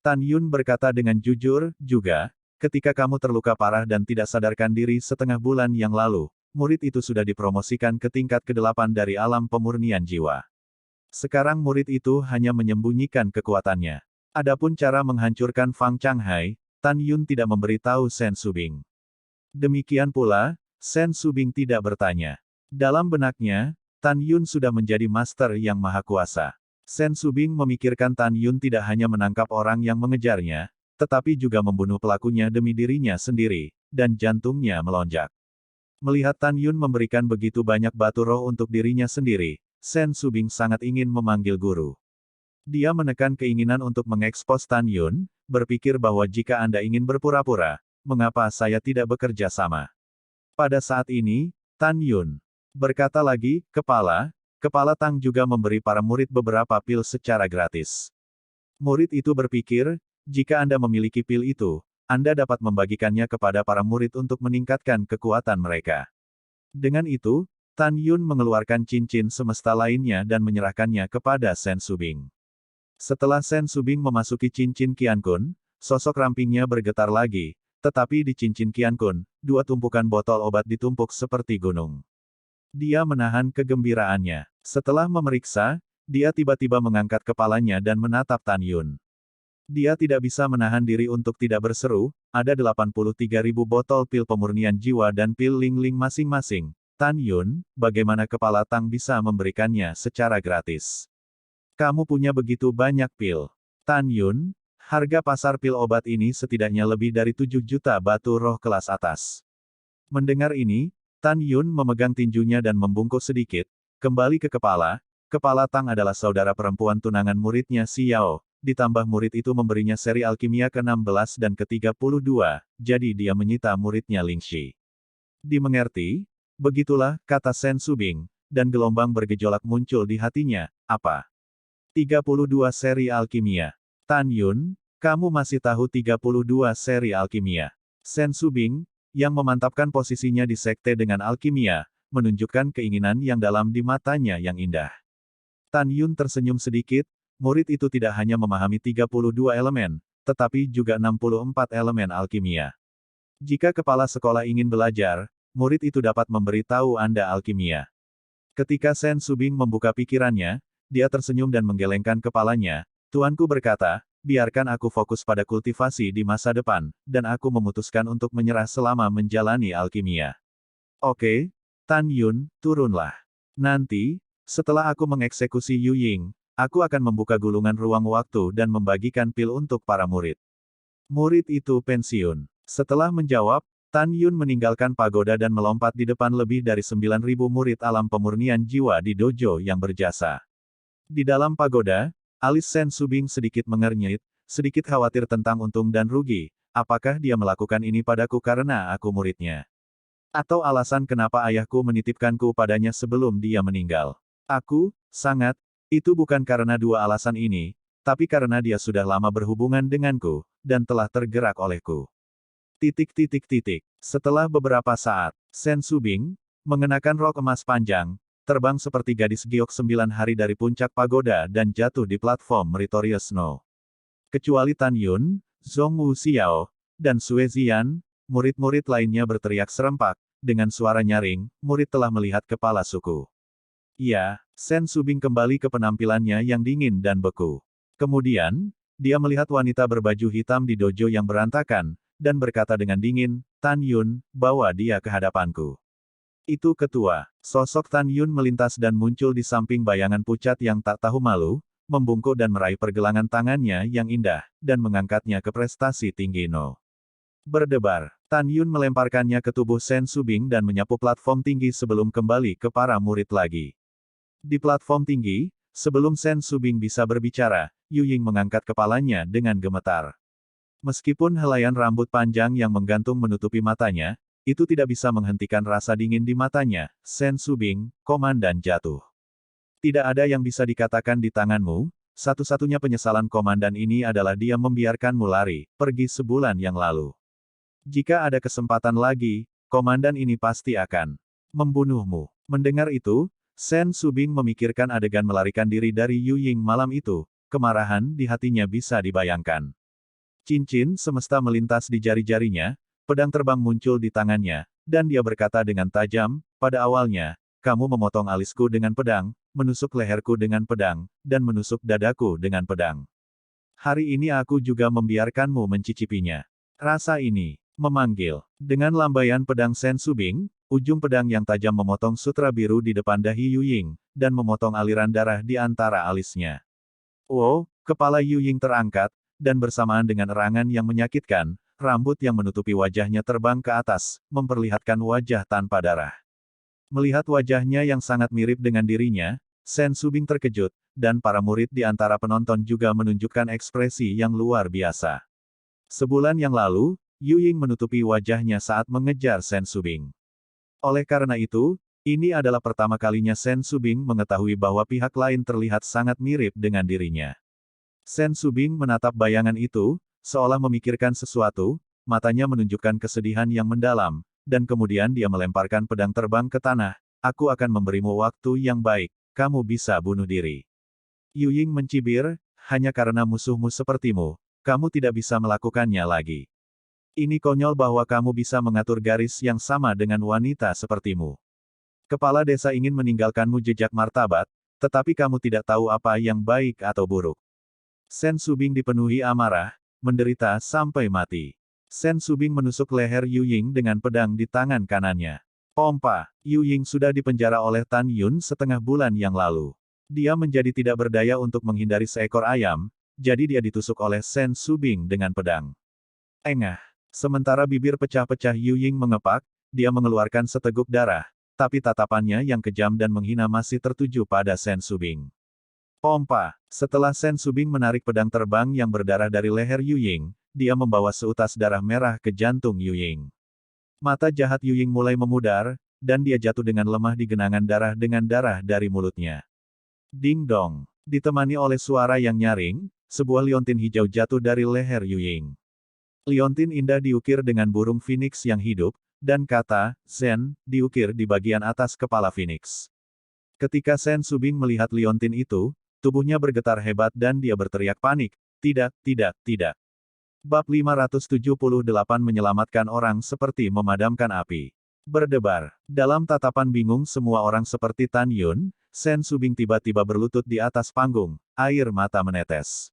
Tan Yun berkata dengan jujur, juga, ketika kamu terluka parah dan tidak sadarkan diri setengah bulan yang lalu, murid itu sudah dipromosikan ke tingkat ke-8 dari alam pemurnian jiwa. Sekarang murid itu hanya menyembunyikan kekuatannya. Adapun cara menghancurkan Fang Changhai, Tan Yun tidak memberitahu Sen Subing. Demikian pula, Sen Subing tidak bertanya. Dalam benaknya, Tan Yun sudah menjadi master yang maha kuasa. Sen Subing memikirkan Tan Yun tidak hanya menangkap orang yang mengejarnya, tetapi juga membunuh pelakunya demi dirinya sendiri, dan jantungnya melonjak. Melihat Tan Yun memberikan begitu banyak batu roh untuk dirinya sendiri, Sen Subing sangat ingin memanggil guru. Dia menekan keinginan untuk mengekspos Tan Yun, berpikir bahwa jika Anda ingin berpura-pura, mengapa saya tidak bekerja sama? Pada saat ini, Tan Yun berkata lagi, Kepala Tang juga memberi para murid beberapa pil secara gratis. Murid itu berpikir, jika Anda memiliki pil itu, Anda dapat membagikannya kepada para murid untuk meningkatkan kekuatan mereka. Dengan itu, Tan Yun mengeluarkan cincin semesta lainnya dan menyerahkannya kepada Sen Subing. Setelah Sen Subing memasuki cincin Qiankun, sosok rampingnya bergetar lagi, tetapi di cincin Qiankun, 2 tumpukan botol obat ditumpuk seperti gunung. Dia menahan kegembiraannya. Setelah memeriksa, dia tiba-tiba mengangkat kepalanya dan menatap Tan Yun. Dia tidak bisa menahan diri untuk tidak berseru, ada 83.000 botol pil pemurnian jiwa dan pil Ling Ling masing-masing. Tan Yun, bagaimana Kepala Tang bisa memberikannya secara gratis? Kamu punya begitu banyak pil. Tan Yun, harga pasar pil obat ini setidaknya lebih dari 7 juta batu roh kelas atas. Mendengar ini, Tan Yun memegang tinjunya dan membungkuk sedikit, kembali ke Kepala Tang adalah saudara perempuan tunangan muridnya Xiao, ditambah murid itu memberinya seri alkimia ke-16 dan ke-32, jadi dia menyita muridnya Lingxi. Dimengerti? Begitulah, kata Sen Subing, dan gelombang bergejolak muncul di hatinya, apa? 32 seri alkimia. Tan Yun, kamu masih tahu 32 seri alkimia. Sen Subing, yang memantapkan posisinya di sekte dengan alkimia, menunjukkan keinginan yang dalam di matanya yang indah. Tan Yun tersenyum sedikit, murid itu tidak hanya memahami 32 elemen, tetapi juga 64 elemen alkimia. Jika kepala sekolah ingin belajar, murid itu dapat memberitahu Anda alkimia. Ketika Sen Subing membuka pikirannya, dia tersenyum dan menggelengkan kepalanya. Tuanku berkata, biarkan aku fokus pada kultivasi di masa depan, dan aku memutuskan untuk menyerah selama menjalani alkimia. Oke, Tan Yun, turunlah. Nanti, setelah aku mengeksekusi Yu Ying, aku akan membuka gulungan ruang waktu dan membagikan pil untuk para murid. Murid itu pensiun. Setelah menjawab, Tan Yun meninggalkan pagoda dan melompat di depan lebih dari 9.000 murid alam pemurnian jiwa di dojo yang berjasa. Di dalam pagoda, alis Sen Subing sedikit mengernyit, sedikit khawatir tentang untung dan rugi. Apakah dia melakukan ini padaku karena aku muridnya? Atau alasan kenapa ayahku menitipkanku padanya sebelum dia meninggal? Itu bukan karena 2 alasan ini, tapi karena dia sudah lama berhubungan denganku, dan telah tergerak olehku. Setelah beberapa saat, Sen Subing, mengenakan rok emas panjang, terbang seperti gadis giok 9 hari dari puncak pagoda dan jatuh di platform Meritorious Snow. Kecuali Tan Yun, Zhong Wu Xiao, dan Sue Ziyan, murid-murid lainnya berteriak serempak, dengan suara nyaring, murid telah melihat kepala suku. Ya, Sen Subing kembali ke penampilannya yang dingin dan beku. Kemudian, dia melihat wanita berbaju hitam di dojo yang berantakan, dan berkata dengan dingin, Tan Yun, bawa dia ke hadapanku. Itu ketua. Sosok Tan Yun melintas dan muncul di samping bayangan pucat yang tak tahu malu, membungkuk dan meraih pergelangan tangannya yang indah, dan mengangkatnya ke prestasi tinggi No. Berdebar. Tan Yun melemparkannya ke tubuh Sen Subing dan menyapu platform tinggi sebelum kembali ke para murid lagi. Di platform tinggi, sebelum Sen Subing bisa berbicara, Yu Ying mengangkat kepalanya dengan gemetar. Meskipun helaian rambut panjang yang menggantung menutupi matanya, itu tidak bisa menghentikan rasa dingin di matanya. Sen Subing, komandan jatuh. Tidak ada yang bisa dikatakan di tanganmu, satu-satunya penyesalan komandan ini adalah dia membiarkanmu lari, pergi sebulan yang lalu. Jika ada kesempatan lagi, komandan ini pasti akan membunuhmu. Mendengar itu, Sen Subing memikirkan adegan melarikan diri dari Yu Ying malam itu, kemarahan di hatinya bisa dibayangkan. Cincin semesta melintas di jari-jarinya, pedang terbang muncul di tangannya, dan dia berkata dengan tajam, pada awalnya, kamu memotong alisku dengan pedang, menusuk leherku dengan pedang, dan menusuk dadaku dengan pedang. Hari ini aku juga membiarkanmu mencicipinya. Rasa ini, memanggil. Dengan lambaian pedang Sen Subing, ujung pedang yang tajam memotong sutra biru di depan dahi Yu Ying, dan memotong aliran darah di antara alisnya. Wow, kepala Yu Ying terangkat, dan bersamaan dengan erangan yang menyakitkan, rambut yang menutupi wajahnya terbang ke atas, memperlihatkan wajah tanpa darah. Melihat wajahnya yang sangat mirip dengan dirinya, Sen Subing terkejut, dan para murid di antara penonton juga menunjukkan ekspresi yang luar biasa. Sebulan yang lalu, Yu Ying menutupi wajahnya saat mengejar Sen Subing. Oleh karena itu, ini adalah pertama kalinya Sen Subing mengetahui bahwa pihak lain terlihat sangat mirip dengan dirinya. Sen Subing menatap bayangan itu, seolah memikirkan sesuatu, matanya menunjukkan kesedihan yang mendalam, dan kemudian dia melemparkan pedang terbang ke tanah. Aku akan memberimu waktu yang baik, kamu bisa bunuh diri. Yu Ying mencibir, hanya karena musuhmu sepertimu, kamu tidak bisa melakukannya lagi. Ini konyol bahwa kamu bisa mengatur garis yang sama dengan wanita sepertimu. Kepala desa ingin meninggalkanmu jejak martabat, tetapi kamu tidak tahu apa yang baik atau buruk. Sen Subing dipenuhi amarah, menderita sampai mati. Sen Subing menusuk leher Yu Ying dengan pedang di tangan kanannya. Pompa, Yu Ying sudah dipenjara oleh Tan Yun setengah bulan yang lalu. Dia menjadi tidak berdaya untuk menghindari seekor ayam, jadi dia ditusuk oleh Sen Subing dengan pedang. Engah. Sementara bibir pecah-pecah Yu Ying mengepak, dia mengeluarkan seteguk darah, tapi tatapannya yang kejam dan menghina masih tertuju pada Sen Subing. Pompa. Setelah Sen Subing menarik pedang terbang yang berdarah dari leher Yu Ying, dia membawa seutas darah merah ke jantung Yu Ying. Mata jahat Yu Ying mulai memudar, dan dia jatuh dengan lemah di genangan darah dengan darah dari mulutnya. Ding dong. Ditemani oleh suara yang nyaring, sebuah liontin hijau jatuh dari leher Yu Ying. Liontin indah diukir dengan burung phoenix yang hidup, dan kata, Zen, diukir di bagian atas kepala phoenix. Ketika Sen Subing melihat liontin itu, tubuhnya bergetar hebat dan dia berteriak panik, tidak, tidak, tidak. Bab 578 menyelamatkan orang seperti memadamkan api. Berdebar. Dalam tatapan bingung semua orang seperti Tan Yun, Sen Subing tiba-tiba berlutut di atas panggung, air mata menetes.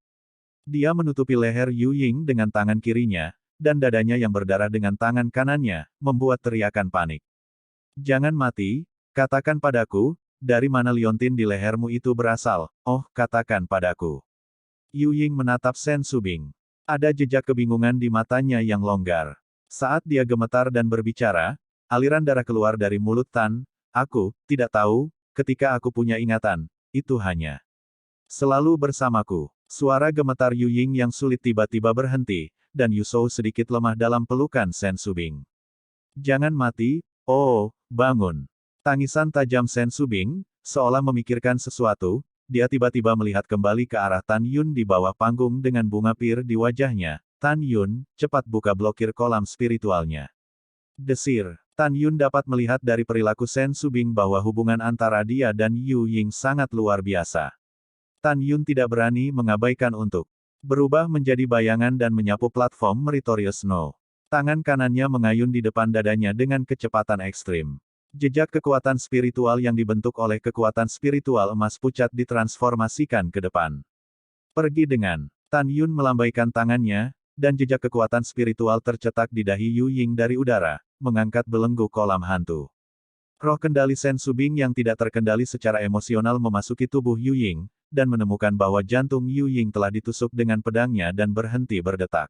Dia menutupi leher Yu Ying dengan tangan kirinya, dan dadanya yang berdarah dengan tangan kanannya, membuat teriakan panik. Jangan mati, katakan padaku, dari mana liontin di lehermu itu berasal, oh, katakan padaku. Yu Ying menatap Sen Subing. Ada jejak kebingungan di matanya yang longgar. Saat dia gemetar dan berbicara, aliran darah keluar dari mulut Tan, aku, tidak tahu, ketika aku punya ingatan, itu hanya selalu bersamaku. Suara gemetar Yu Ying yang sulit tiba-tiba berhenti, dan Yu Shou sedikit lemah dalam pelukan Sen Subing. Jangan mati, oh, bangun. Tangisan tajam Sen Subing, seolah memikirkan sesuatu, dia tiba-tiba melihat kembali ke arah Tan Yun di bawah panggung dengan bunga pir di wajahnya. Tan Yun, cepat buka blokir kolam spiritualnya. Desir. Tan Yun dapat melihat dari perilaku Sen Subing bahwa hubungan antara dia dan Yu Ying sangat luar biasa. Tan Yun tidak berani mengabaikan untuk berubah menjadi bayangan dan menyapu platform Meritorious Snow. Tangan kanannya mengayun di depan dadanya dengan kecepatan ekstrim. Jejak kekuatan spiritual yang dibentuk oleh kekuatan spiritual emas pucat ditransformasikan ke depan. Pergi dengan. Tan Yun melambaikan tangannya, dan jejak kekuatan spiritual tercetak di dahi Yu Ying dari udara, mengangkat belenggu kolam hantu. Roh kendali Sen Subing yang tidak terkendali secara emosional memasuki tubuh Yu Ying, dan menemukan bahwa jantung Yu Ying telah ditusuk dengan pedangnya dan berhenti berdetak.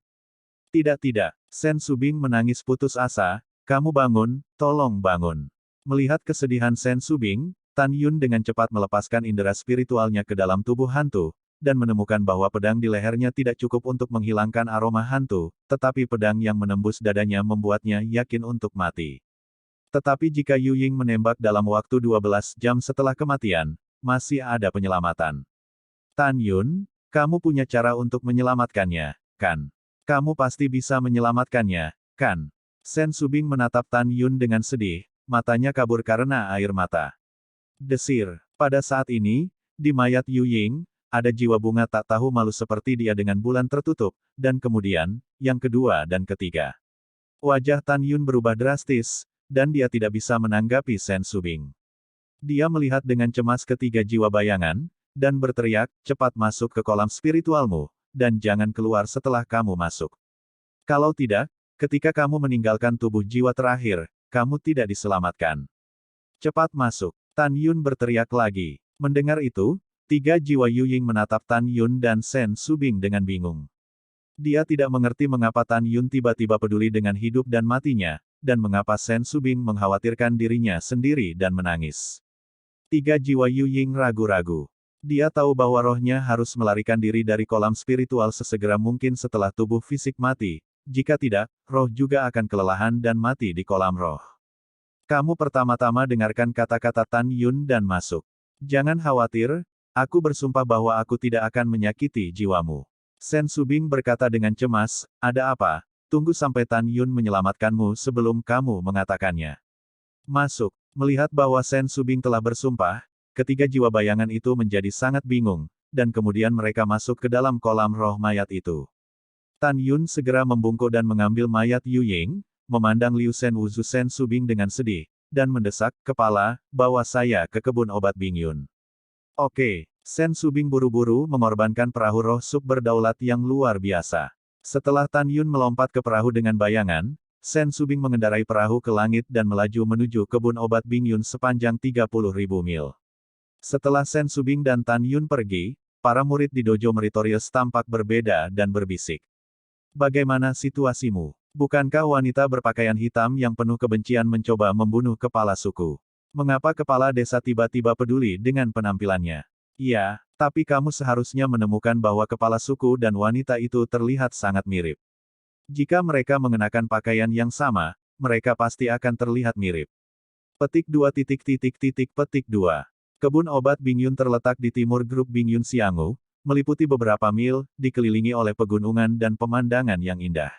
Tidak, Sen Subing menangis putus asa, kamu bangun, tolong bangun. Melihat kesedihan Sen Subing, Tan Yun dengan cepat melepaskan indera spiritualnya ke dalam tubuh hantu, dan menemukan bahwa pedang di lehernya tidak cukup untuk menghilangkan aroma hantu, tetapi pedang yang menembus dadanya membuatnya yakin untuk mati. Tetapi jika Yu Ying menembak dalam waktu 12 jam setelah kematian, masih ada penyelamatan. Tan Yun, kamu punya cara untuk menyelamatkannya, kan? Kamu pasti bisa menyelamatkannya, kan? Sen Subing menatap Tan Yun dengan sedih, matanya kabur karena air mata. Desir. Pada saat ini, di mayat Yu Ying, ada jiwa bunga tak tahu malu seperti dia dengan bulan tertutup, dan kemudian, yang kedua dan ketiga. Wajah Tan Yun berubah drastis, dan dia tidak bisa menanggapi Sen Subing. Dia melihat dengan cemas ketiga jiwa bayangan, dan berteriak, cepat masuk ke kolam spiritualmu, dan jangan keluar setelah kamu masuk. Kalau tidak, ketika kamu meninggalkan tubuh jiwa terakhir, kamu tidak diselamatkan. Cepat masuk. Tan Yun berteriak lagi. Mendengar itu, tiga jiwa Yu Ying menatap Tan Yun dan Sen Subing dengan bingung. Dia tidak mengerti mengapa Tan Yun tiba-tiba peduli dengan hidup dan matinya, dan mengapa Sen Subing mengkhawatirkan dirinya sendiri dan menangis. Tiga jiwa Yu Ying ragu-ragu. Dia tahu bahwa rohnya harus melarikan diri dari kolam spiritual sesegera mungkin setelah tubuh fisik mati. Jika tidak, roh juga akan kelelahan dan mati di kolam roh. Kamu pertama-tama dengarkan kata-kata Tan Yun dan masuk. Jangan khawatir, aku bersumpah bahwa aku tidak akan menyakiti jiwamu. Sen Subing berkata dengan cemas, ada apa? Tunggu sampai Tan Yun menyelamatkanmu sebelum kamu mengatakannya. Masuk. Melihat bahwa Sen Subing telah bersumpah, ketiga jiwa bayangan itu menjadi sangat bingung, dan kemudian mereka masuk ke dalam kolam roh mayat itu. Tan Yun segera membungkuk dan mengambil mayat Yu Ying, memandang Liu Sen Wuzu Sen Subing dengan sedih, dan mendesak, kepala, bawa saya ke kebun obat Bingyun. Oke, Sen Subing buru-buru mengorbankan perahu roh sub berdaulat yang luar biasa. Setelah Tan Yun melompat ke perahu dengan bayangan, Sen Subing mengendarai perahu ke langit dan melaju menuju kebun obat Bingyun sepanjang 30.000 mil. Setelah Sen Subing dan Tan Yun pergi, para murid di dojo Meritorious tampak berbeda dan berbisik. Bagaimana situasimu? Bukankah wanita berpakaian hitam yang penuh kebencian mencoba membunuh kepala suku? Mengapa kepala desa tiba-tiba peduli dengan penampilannya? Iya, tapi kamu seharusnya menemukan bahwa kepala suku dan wanita itu terlihat sangat mirip. Jika mereka mengenakan pakaian yang sama, mereka pasti akan terlihat mirip. Petik 2. Petik 2. Kebun obat Bingyun terletak di timur grup Bingyun Xianghu, meliputi beberapa mil, dikelilingi oleh pegunungan dan pemandangan yang indah.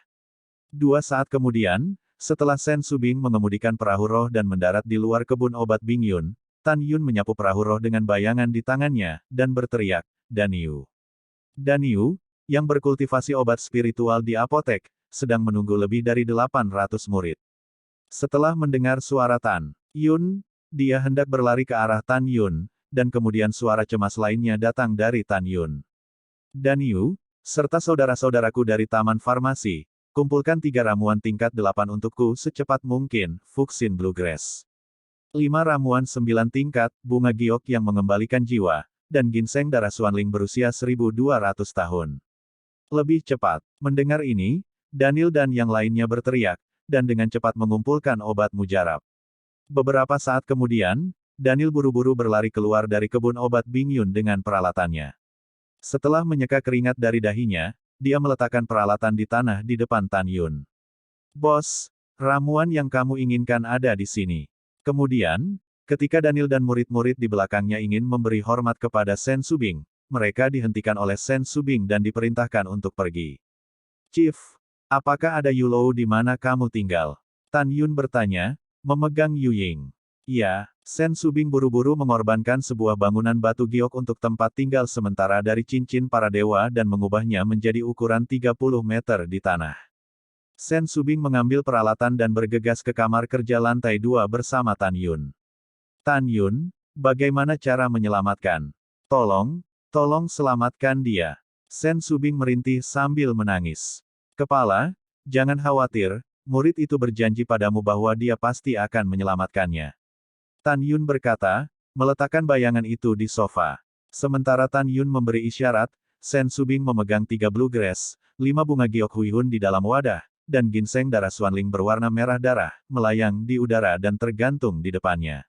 2 saat kemudian, setelah Sen Subing mengemudikan perahu roh dan mendarat di luar kebun obat Bingyun, Tan Yun menyapu perahu roh dengan bayangan di tangannya, dan berteriak, Danyu. Danyu, yang berkultivasi obat spiritual di apotek, sedang menunggu lebih dari 800 murid. Setelah mendengar suara Tan Yun, dia hendak berlari ke arah Tan Yun, dan kemudian suara cemas lainnya datang dari Tan Yun. Danyu, serta saudara-saudaraku dari Taman Farmasi, kumpulkan 3 ramuan tingkat 8 untukku secepat mungkin, Fuxin Bluegrass. 5 ramuan 9 tingkat, bunga giok yang mengembalikan jiwa, dan ginseng darah Xuanling berusia 1200 tahun. Lebih cepat. Mendengar ini, Daniel dan yang lainnya berteriak, dan dengan cepat mengumpulkan obat mujarab. Beberapa saat kemudian, Daniel buru-buru berlari keluar dari kebun obat Bingyun dengan peralatannya. Setelah menyeka keringat dari dahinya, dia meletakkan peralatan di tanah di depan Tan Yun. Bos, ramuan yang kamu inginkan ada di sini. Kemudian, ketika Daniel dan murid-murid di belakangnya ingin memberi hormat kepada Sen Subing, mereka dihentikan oleh Sen Subing dan diperintahkan untuk pergi. Chief, apakah ada Yulou di mana kamu tinggal? Tan Yun bertanya, memegang Yu Ying. Iya, Sen Subing buru-buru mengorbankan sebuah bangunan batu giok untuk tempat tinggal sementara dari cincin para dewa dan mengubahnya menjadi ukuran 30 meter di tanah. Sen Subing mengambil peralatan dan bergegas ke kamar kerja lantai 2 bersama Tan Yun. Tan Yun, bagaimana cara menyelamatkan? Tolong selamatkan dia. Sen Subing merintih sambil menangis. Kepala, jangan khawatir, murid itu berjanji padamu bahwa dia pasti akan menyelamatkannya. Tan Yun berkata, meletakkan bayangan itu di sofa. Sementara Tan Yun memberi isyarat, Sen Subing memegang 3 bluegrass, 5 bunga giok huihun di dalam wadah, dan ginseng darah Xuanling berwarna merah darah, melayang di udara dan tergantung di depannya.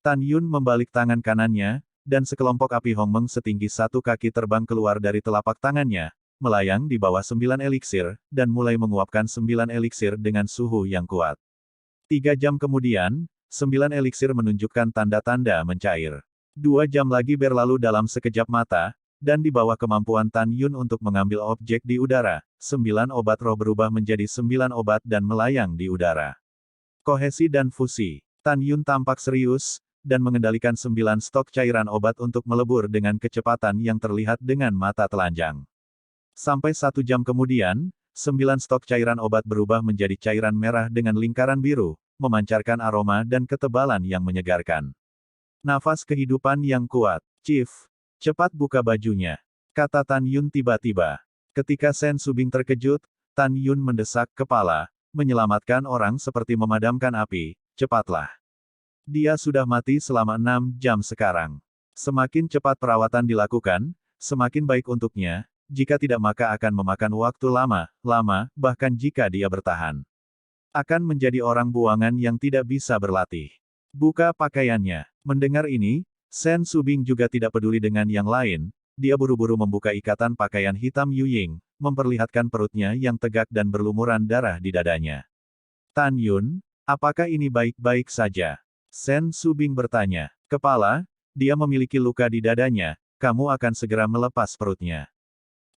Tan Yun membalik tangan kanannya, dan sekelompok api Hongmeng setinggi 1 kaki terbang keluar dari telapak tangannya, melayang di bawah 9 eliksir, dan mulai menguapkan 9 eliksir dengan suhu yang kuat. 3 jam kemudian, 9 eliksir menunjukkan tanda-tanda mencair. 2 jam lagi berlalu dalam sekejap mata, dan di bawah kemampuan Tan Yun untuk mengambil objek di udara, 9 obat roh berubah menjadi 9 obat dan melayang di udara. Kohesi dan fusi. Tan Yun tampak serius, dan mengendalikan 9 stok cairan obat untuk melebur dengan kecepatan yang terlihat dengan mata telanjang. Sampai 1 jam kemudian, 9 stok cairan obat berubah menjadi cairan merah dengan lingkaran biru, memancarkan aroma dan ketebalan yang menyegarkan. Nafas kehidupan yang kuat. Chief, cepat buka bajunya, kata Tan Yun tiba-tiba. Ketika Sen Subing terkejut, Tan Yun mendesak kepala, menyelamatkan orang seperti memadamkan api, cepatlah. Dia sudah mati selama 6 jam sekarang. Semakin cepat perawatan dilakukan, semakin baik untuknya, jika tidak maka akan memakan waktu lama, bahkan jika dia bertahan. Akan menjadi orang buangan yang tidak bisa berlatih. Buka pakaiannya. Mendengar ini, Sen Subing juga tidak peduli dengan yang lain, dia buru-buru membuka ikatan pakaian hitam Yu Ying, memperlihatkan perutnya yang tegak dan berlumuran darah di dadanya. Tan Yun, apakah ini baik-baik saja? Sen Subing bertanya. Kepala, dia memiliki luka di dadanya, kamu akan segera melepas perutnya.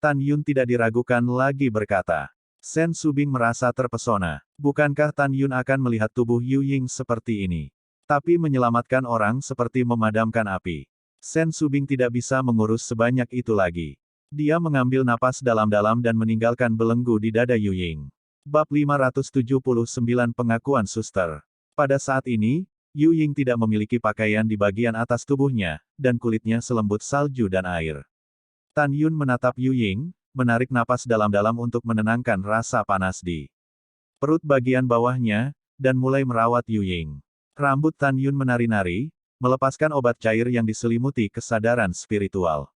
Tan Yun tidak diragukan lagi berkata. Sen Subing merasa terpesona. Bukankah Tan Yun akan melihat tubuh Yu Ying seperti ini? Tapi menyelamatkan orang seperti memadamkan api. Sen Subing tidak bisa mengurus sebanyak itu lagi. Dia mengambil napas dalam-dalam dan meninggalkan belenggu di dada Yu Ying. Bab 579 Pengakuan Suster. Pada saat ini, Yu Ying tidak memiliki pakaian di bagian atas tubuhnya, dan kulitnya selembut salju dan air. Tan Yun menatap Yu Ying, menarik napas dalam-dalam untuk menenangkan rasa panas di perut bagian bawahnya, dan mulai merawat Yu Ying. Rambut Tan Yun menari-nari, melepaskan obat cair yang diselimuti kesadaran spiritual.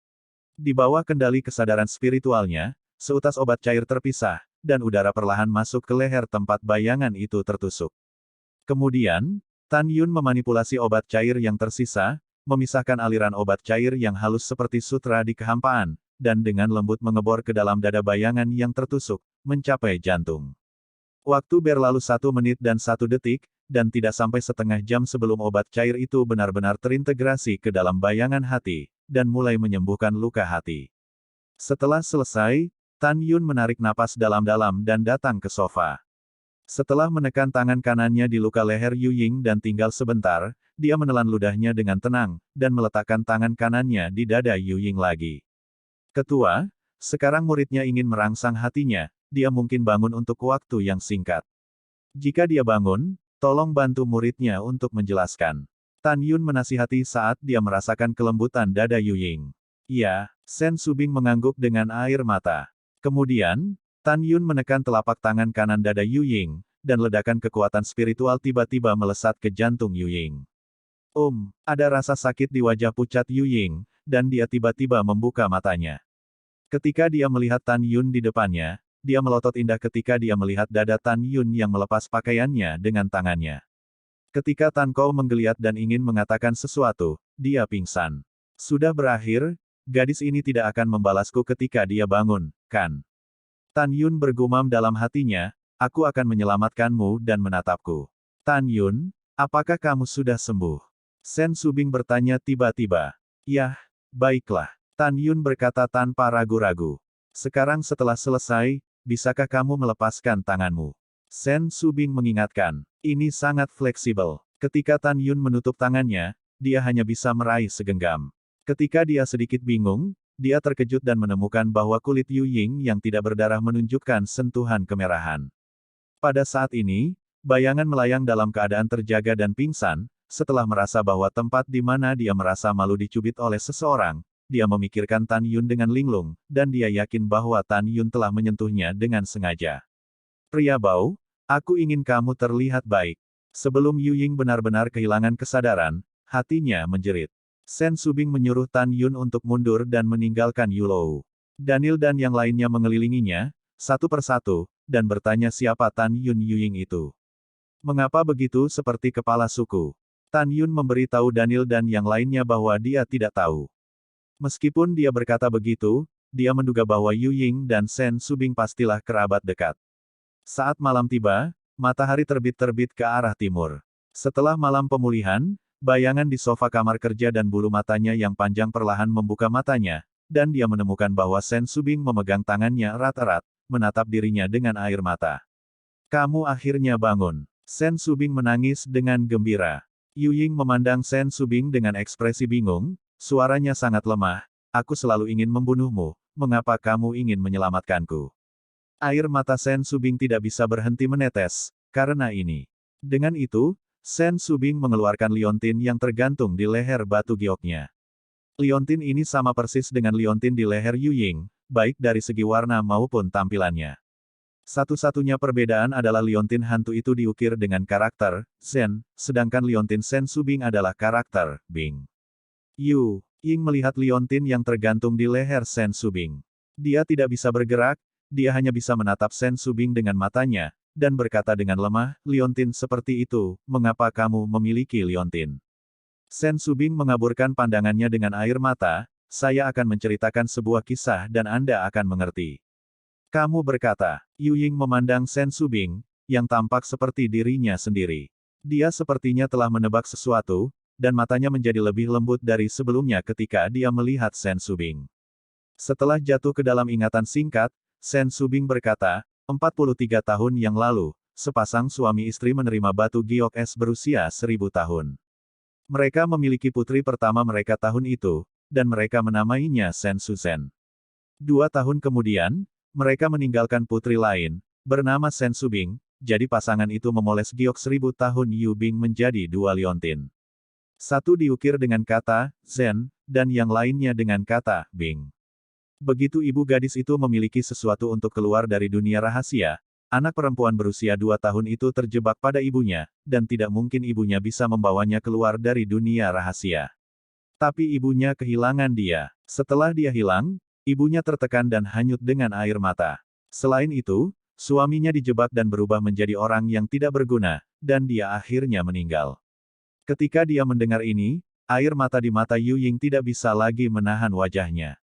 Di bawah kendali kesadaran spiritualnya, seutas obat cair terpisah, dan udara perlahan masuk ke leher tempat bayangan itu tertusuk. Kemudian, Tan Yun memanipulasi obat cair yang tersisa, memisahkan aliran obat cair yang halus seperti sutra di kehampaan, dan dengan lembut mengebor ke dalam dada bayangan yang tertusuk, mencapai jantung. Waktu berlalu 1 menit dan 1 detik, dan tidak sampai setengah jam sebelum obat cair itu benar-benar terintegrasi ke dalam bayangan hati, dan mulai menyembuhkan luka hati. Setelah selesai, Tan Yun menarik napas dalam-dalam dan datang ke sofa. Setelah menekan tangan kanannya di luka leher Yu Ying dan tinggal sebentar, dia menelan ludahnya dengan tenang, dan meletakkan tangan kanannya di dada Yu Ying lagi. Ketua, sekarang muridnya ingin merangsang hatinya, dia mungkin bangun untuk waktu yang singkat. Jika dia bangun, tolong bantu muridnya untuk menjelaskan. Tan Yun menasihati saat dia merasakan kelembutan dada Yu Ying. Iya, Sen Subing mengangguk dengan air mata. Kemudian, Tan Yun menekan telapak tangan kanan dada Yu Ying, dan ledakan kekuatan spiritual tiba-tiba melesat ke jantung Yu Ying. Ada rasa sakit di wajah pucat Yu Ying, dan dia tiba-tiba membuka matanya. Ketika dia melihat Tan Yun di depannya, dia melotot indah ketika dia melihat dada Tan Yun yang melepas pakaiannya dengan tangannya. Ketika Tan Kou menggeliat dan ingin mengatakan sesuatu, dia pingsan. Sudah berakhir, gadis ini tidak akan membalasku ketika dia bangun, kan? Tan Yun bergumam dalam hatinya, aku akan menyelamatkanmu dan menatapku. Tan Yun, apakah kamu sudah sembuh? Sen Subing bertanya tiba-tiba. Yah, baiklah. Tan Yun berkata tanpa ragu-ragu. Sekarang setelah selesai, bisakah kamu melepaskan tanganmu? Sen Subing mengingatkan. Ini sangat fleksibel. Ketika Tan Yun menutup tangannya, dia hanya bisa meraih segenggam. Ketika dia sedikit bingung, dia terkejut dan menemukan bahwa kulit Yu Ying yang tidak berdarah menunjukkan sentuhan kemerahan. Pada saat ini, bayangan melayang dalam keadaan terjaga dan pingsan, setelah merasa bahwa tempat di mana dia merasa malu dicubit oleh seseorang, dia memikirkan Tan Yun dengan linglung, dan dia yakin bahwa Tan Yun telah menyentuhnya dengan sengaja. Pria bau, aku ingin kamu terlihat baik. Sebelum Yu Ying benar-benar kehilangan kesadaran, hatinya menjerit. Sen Subing menyuruh Tan Yun untuk mundur dan meninggalkan Yulou. Daniel dan yang lainnya mengelilinginya, satu persatu, dan bertanya siapa Tan Yun Yu Ying itu. Mengapa begitu seperti kepala suku? Tan Yun memberitahu Daniel dan yang lainnya bahwa dia tidak tahu. Meskipun dia berkata begitu, dia menduga bahwa Yu Ying dan Sen Subing pastilah kerabat dekat. Saat malam tiba, matahari terbit-terbit ke arah timur. Setelah malam pemulihan, bayangan di sofa kamar kerja dan bulu matanya yang panjang perlahan membuka matanya, dan dia menemukan bahwa Sen Subing memegang tangannya erat-erat, menatap dirinya dengan air mata. Kamu akhirnya bangun. Sen Subing menangis dengan gembira. Yu Ying memandang Sen Subing dengan ekspresi bingung, suaranya sangat lemah, aku selalu ingin membunuhmu, mengapa kamu ingin menyelamatkanku? Air mata Sen Subing tidak bisa berhenti menetes, karena ini. Dengan itu, Sen Subing mengeluarkan liontin yang tergantung di leher batu gioknya. Liontin ini sama persis dengan liontin di leher Yu Ying, baik dari segi warna maupun tampilannya. Satu-satunya perbedaan adalah liontin hantu itu diukir dengan karakter Zen, sedangkan liontin Sen Subing adalah karakter Bing. Yu Ying melihat liontin yang tergantung di leher Sen Subing. Dia tidak bisa bergerak, dia hanya bisa menatap Sen Subing dengan matanya, dan berkata dengan lemah, liontin seperti itu, mengapa kamu memiliki liontin? Sen Subing mengaburkan pandangannya dengan air mata, saya akan menceritakan sebuah kisah dan Anda akan mengerti. Kamu berkata, Yu Ying memandang Sen Subing, yang tampak seperti dirinya sendiri. Dia sepertinya telah menebak sesuatu, dan matanya menjadi lebih lembut dari sebelumnya ketika dia melihat Sen Subing. Setelah jatuh ke dalam ingatan singkat, Sen Subing berkata, 43 tahun yang lalu, sepasang suami istri menerima batu giok es berusia 1000 tahun. Mereka memiliki putri pertama mereka tahun itu, dan mereka menamainya Sen Suzen. 2 tahun kemudian, mereka meninggalkan putri lain, bernama Sen Subing, jadi pasangan itu memoles giok 1000 tahun Yu Bing menjadi 2 liontin. Satu diukir dengan kata, Zen, dan yang lainnya dengan kata, Bing. Begitu ibu gadis itu memiliki sesuatu untuk keluar dari dunia rahasia, anak perempuan berusia 2 tahun itu terjebak pada ibunya, dan tidak mungkin ibunya bisa membawanya keluar dari dunia rahasia. Tapi ibunya kehilangan dia. Setelah dia hilang, ibunya tertekan dan hanyut dengan air mata. Selain itu, suaminya dijebak dan berubah menjadi orang yang tidak berguna, dan dia akhirnya meninggal. Ketika dia mendengar ini, air mata di mata Yu Ying tidak bisa lagi menahan wajahnya.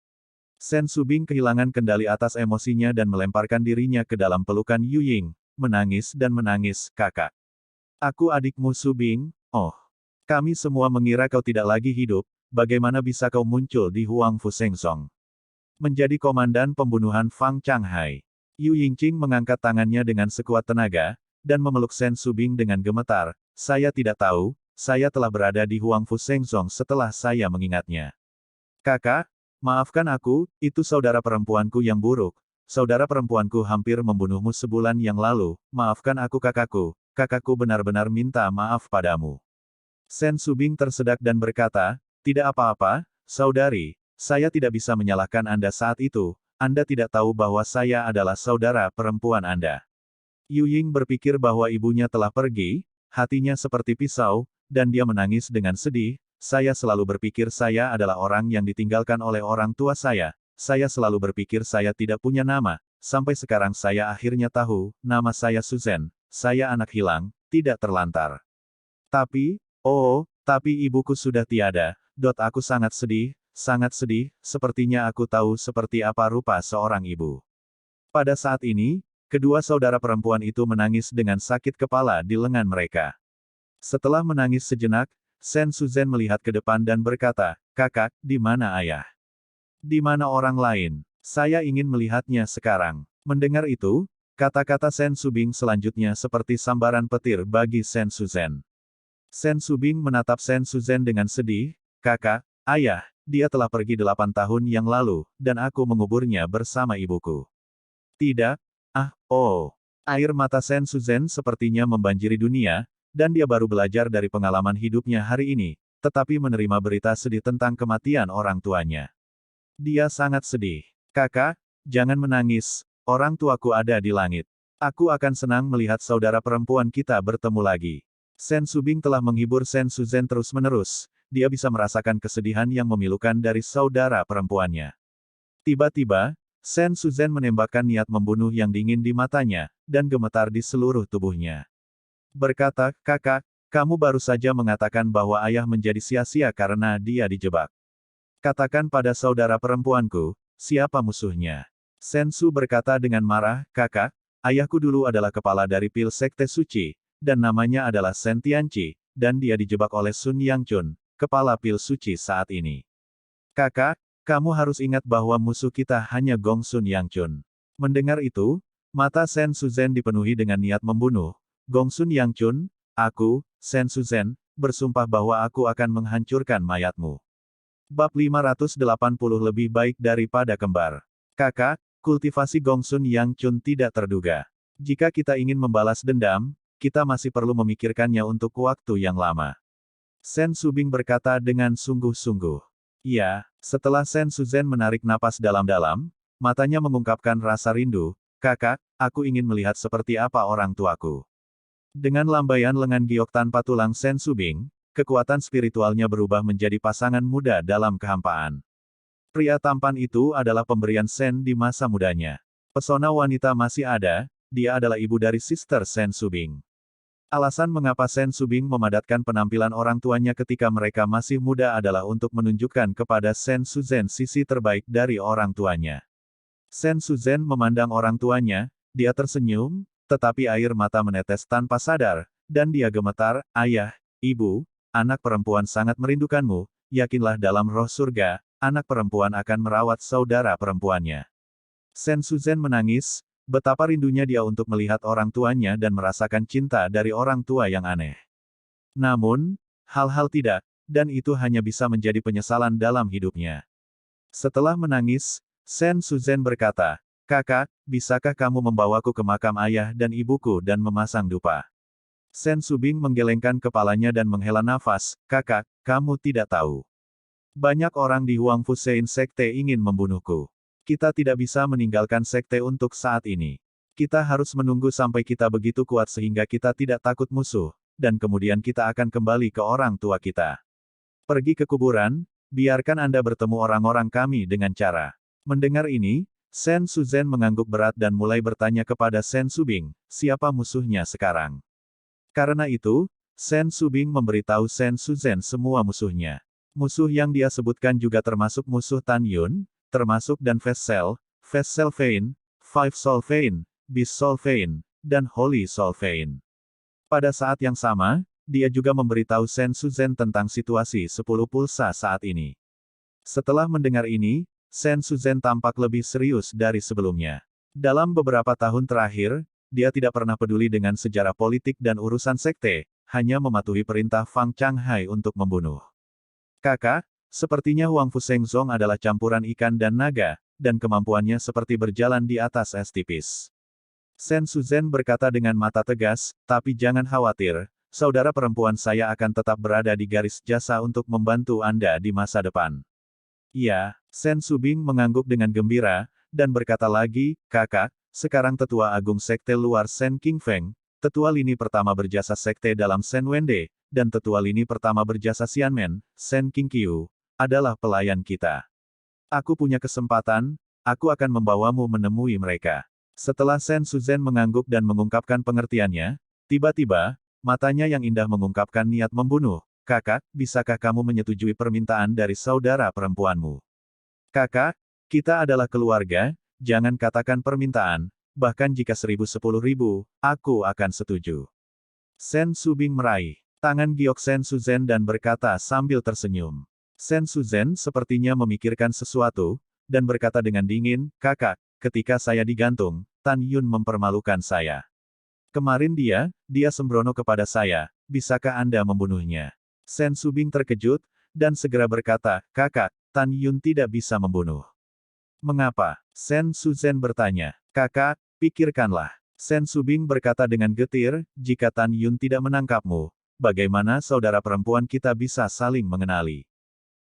Sen Subing kehilangan kendali atas emosinya dan melemparkan dirinya ke dalam pelukan Yu Ying, menangis dan menangis, kakak. Aku adikmu Subing, oh. Kami semua mengira kau tidak lagi hidup, bagaimana bisa kau muncul di Huang Fu Sengsong? Menjadi komandan pembunuhan Fang Changhai. Yu Yingqing mengangkat tangannya dengan sekuat tenaga, dan memeluk Sen Subing dengan gemetar, saya tidak tahu, saya telah berada di Huang Fu Sengsong setelah saya mengingatnya. Kakak, maafkan aku, itu saudara perempuanku yang buruk, saudara perempuanku hampir membunuhmu sebulan yang lalu, maafkan aku kakakku benar-benar minta maaf padamu. Sen Subing tersedak dan berkata, tidak apa-apa, saudari, saya tidak bisa menyalahkan Anda saat itu, Anda tidak tahu bahwa saya adalah saudara perempuan Anda. Yu Ying berpikir bahwa ibunya telah pergi, hatinya seperti pisau, dan dia menangis dengan sedih, saya selalu berpikir saya adalah orang yang ditinggalkan oleh orang tua saya selalu berpikir saya tidak punya nama, sampai sekarang saya akhirnya tahu, nama saya Suzen, saya anak hilang, tidak terlantar. Tapi, tapi ibuku sudah tiada, aku sangat sedih, sepertinya aku tahu seperti apa rupa seorang ibu. Pada saat ini, kedua saudara perempuan itu menangis dengan sakit kepala di lengan mereka. Setelah menangis sejenak, Sen Suzen melihat ke depan dan berkata, kakak, di mana ayah? Di mana orang lain? Saya ingin melihatnya sekarang. Mendengar itu, kata-kata Sen Subing selanjutnya seperti sambaran petir bagi Sen Suzen. Sen Subing menatap Sen Suzen dengan sedih, kakak, ayah, dia telah pergi 8 tahun yang lalu, dan aku menguburnya bersama ibuku. Tidak, air mata Sen Suzen sepertinya membanjiri dunia, dan dia baru belajar dari pengalaman hidupnya hari ini, tetapi menerima berita sedih tentang kematian orang tuanya. Dia sangat sedih. Kakak, jangan menangis, orang tuaku ada di langit. Aku akan senang melihat saudara perempuan kita bertemu lagi. Sen Subing telah menghibur Sen Suzen terus-menerus, dia bisa merasakan kesedihan yang memilukan dari saudara perempuannya. Tiba-tiba, Sen Suzen menembakkan niat membunuh yang dingin di matanya, dan gemetar di seluruh tubuhnya. Berkata, kakak, kamu baru saja mengatakan bahwa ayah menjadi sia-sia karena dia dijebak. Katakan pada saudara perempuanku, siapa musuhnya? Sen Su berkata dengan marah, kakak, ayahku dulu adalah kepala dari pil sekte suci, dan namanya adalah Sen Tianqi, dan dia dijebak oleh Sun Yangchun, kepala pil suci saat ini. Kakak, kamu harus ingat bahwa musuh kita hanya Gong Sun Yangchun. Mendengar itu, mata Sen Suzen dipenuhi dengan niat membunuh. Gong Sun Yangchun, aku, Sen Suzen, bersumpah bahwa aku akan menghancurkan mayatmu. Bab 580 lebih baik daripada kembar. Kakak, kultivasi Gongsun Yang Chun tidak terduga. Jika kita ingin membalas dendam, kita masih perlu memikirkannya untuk waktu yang lama. Sen Subing berkata dengan sungguh-sungguh. Iya, setelah Sen Suzhen menarik napas dalam-dalam, matanya mengungkapkan rasa rindu, kakak, aku ingin melihat seperti apa orang tuaku. Dengan lambaian lengan giok tanpa tulang Sen Subing, kekuatan spiritualnya berubah menjadi pasangan muda dalam kehampaan. Pria tampan itu adalah pemberian Sen di masa mudanya. Pesona wanita masih ada, dia adalah ibu dari Sister Sen Subing. Alasan mengapa Sen Subing memadatkan penampilan orang tuanya ketika mereka masih muda adalah untuk menunjukkan kepada Sen Suzhen sisi terbaik dari orang tuanya. Sen Suzhen memandang orang tuanya, dia tersenyum, tetapi air mata menetes tanpa sadar, dan dia gemetar, ayah, ibu, anak perempuan sangat merindukanmu, yakinlah dalam roh surga, anak perempuan akan merawat saudara perempuannya. Sen Suzhen menangis, betapa rindunya dia untuk melihat orang tuanya dan merasakan cinta dari orang tua yang aneh. Namun, hal-hal tidak, dan itu hanya bisa menjadi penyesalan dalam hidupnya. Setelah menangis, Sen Suzhen berkata, kakak, bisakah kamu membawaku ke makam ayah dan ibuku dan memasang dupa? Sen Subing menggelengkan kepalanya dan menghela nafas, kakak, kamu tidak tahu. Banyak orang di Huang Fusein Sekte ingin membunuhku. Kita tidak bisa meninggalkan sekte untuk saat ini. Kita harus menunggu sampai kita begitu kuat sehingga kita tidak takut musuh, dan kemudian kita akan kembali ke orang tua kita. Pergi ke kuburan, biarkan Anda bertemu orang-orang kami dengan cara. Mendengar ini, Sen Suzhen mengangguk berat dan mulai bertanya kepada Sen Subing, siapa musuhnya sekarang? Karena itu, Sen Subing memberitahu Sen Suzhen semua musuhnya. Musuh yang dia sebutkan juga termasuk musuh Tan Yun, termasuk dan Vessel Vein, Five Soul Vein, Beast Soul Vein, dan Holy Soul Vein. Pada saat yang sama, dia juga memberitahu Sen Suzhen tentang situasi 10 pulsa saat ini. Setelah mendengar ini, Sen Suzhen tampak lebih serius dari sebelumnya. Dalam beberapa tahun terakhir, dia tidak pernah peduli dengan sejarah politik dan urusan sekte, hanya mematuhi perintah Fang Changhai untuk membunuh. Kakak, sepertinya Huang Fusengzong adalah campuran ikan dan naga, dan kemampuannya seperti berjalan di atas es tipis. Sen Suzhen berkata dengan mata tegas, tapi jangan khawatir, saudara perempuan saya akan tetap berada di garis jasa untuk membantu Anda di masa depan. Iya, Sen Subing mengangguk dengan gembira, dan berkata lagi, kakak, sekarang Tetua Agung Sekte Luar Sen King Feng, Tetua Lini pertama berjasa Sekte dalam Sen Wende, dan Tetua Lini pertama berjasa Xianmen, Sen King Qiu, adalah pelayan kita. Aku punya kesempatan, aku akan membawamu menemui mereka. Setelah Sen Suzhen mengangguk dan mengungkapkan pengertiannya, tiba-tiba, matanya yang indah mengungkapkan niat membunuh. Kakak, bisakah kamu menyetujui permintaan dari saudara perempuanmu? Kakak, kita adalah keluarga, jangan katakan permintaan, bahkan jika 1010.000, aku akan setuju. Sen Subing meraih tangan giok Sen Suzhen dan berkata sambil tersenyum. Sen Suzhen sepertinya memikirkan sesuatu, dan berkata dengan dingin, kakak, ketika saya digantung, Tan Yun mempermalukan saya. Kemarin dia sembrono kepada saya, bisakah Anda membunuhnya? Sen Subing terkejut, dan segera berkata, kakak, Tan Yun tidak bisa membunuh. Mengapa? Sen Suzhen bertanya. Kakak, pikirkanlah. Sen Subing berkata dengan getir, jika Tan Yun tidak menangkapmu, bagaimana saudara perempuan kita bisa saling mengenali?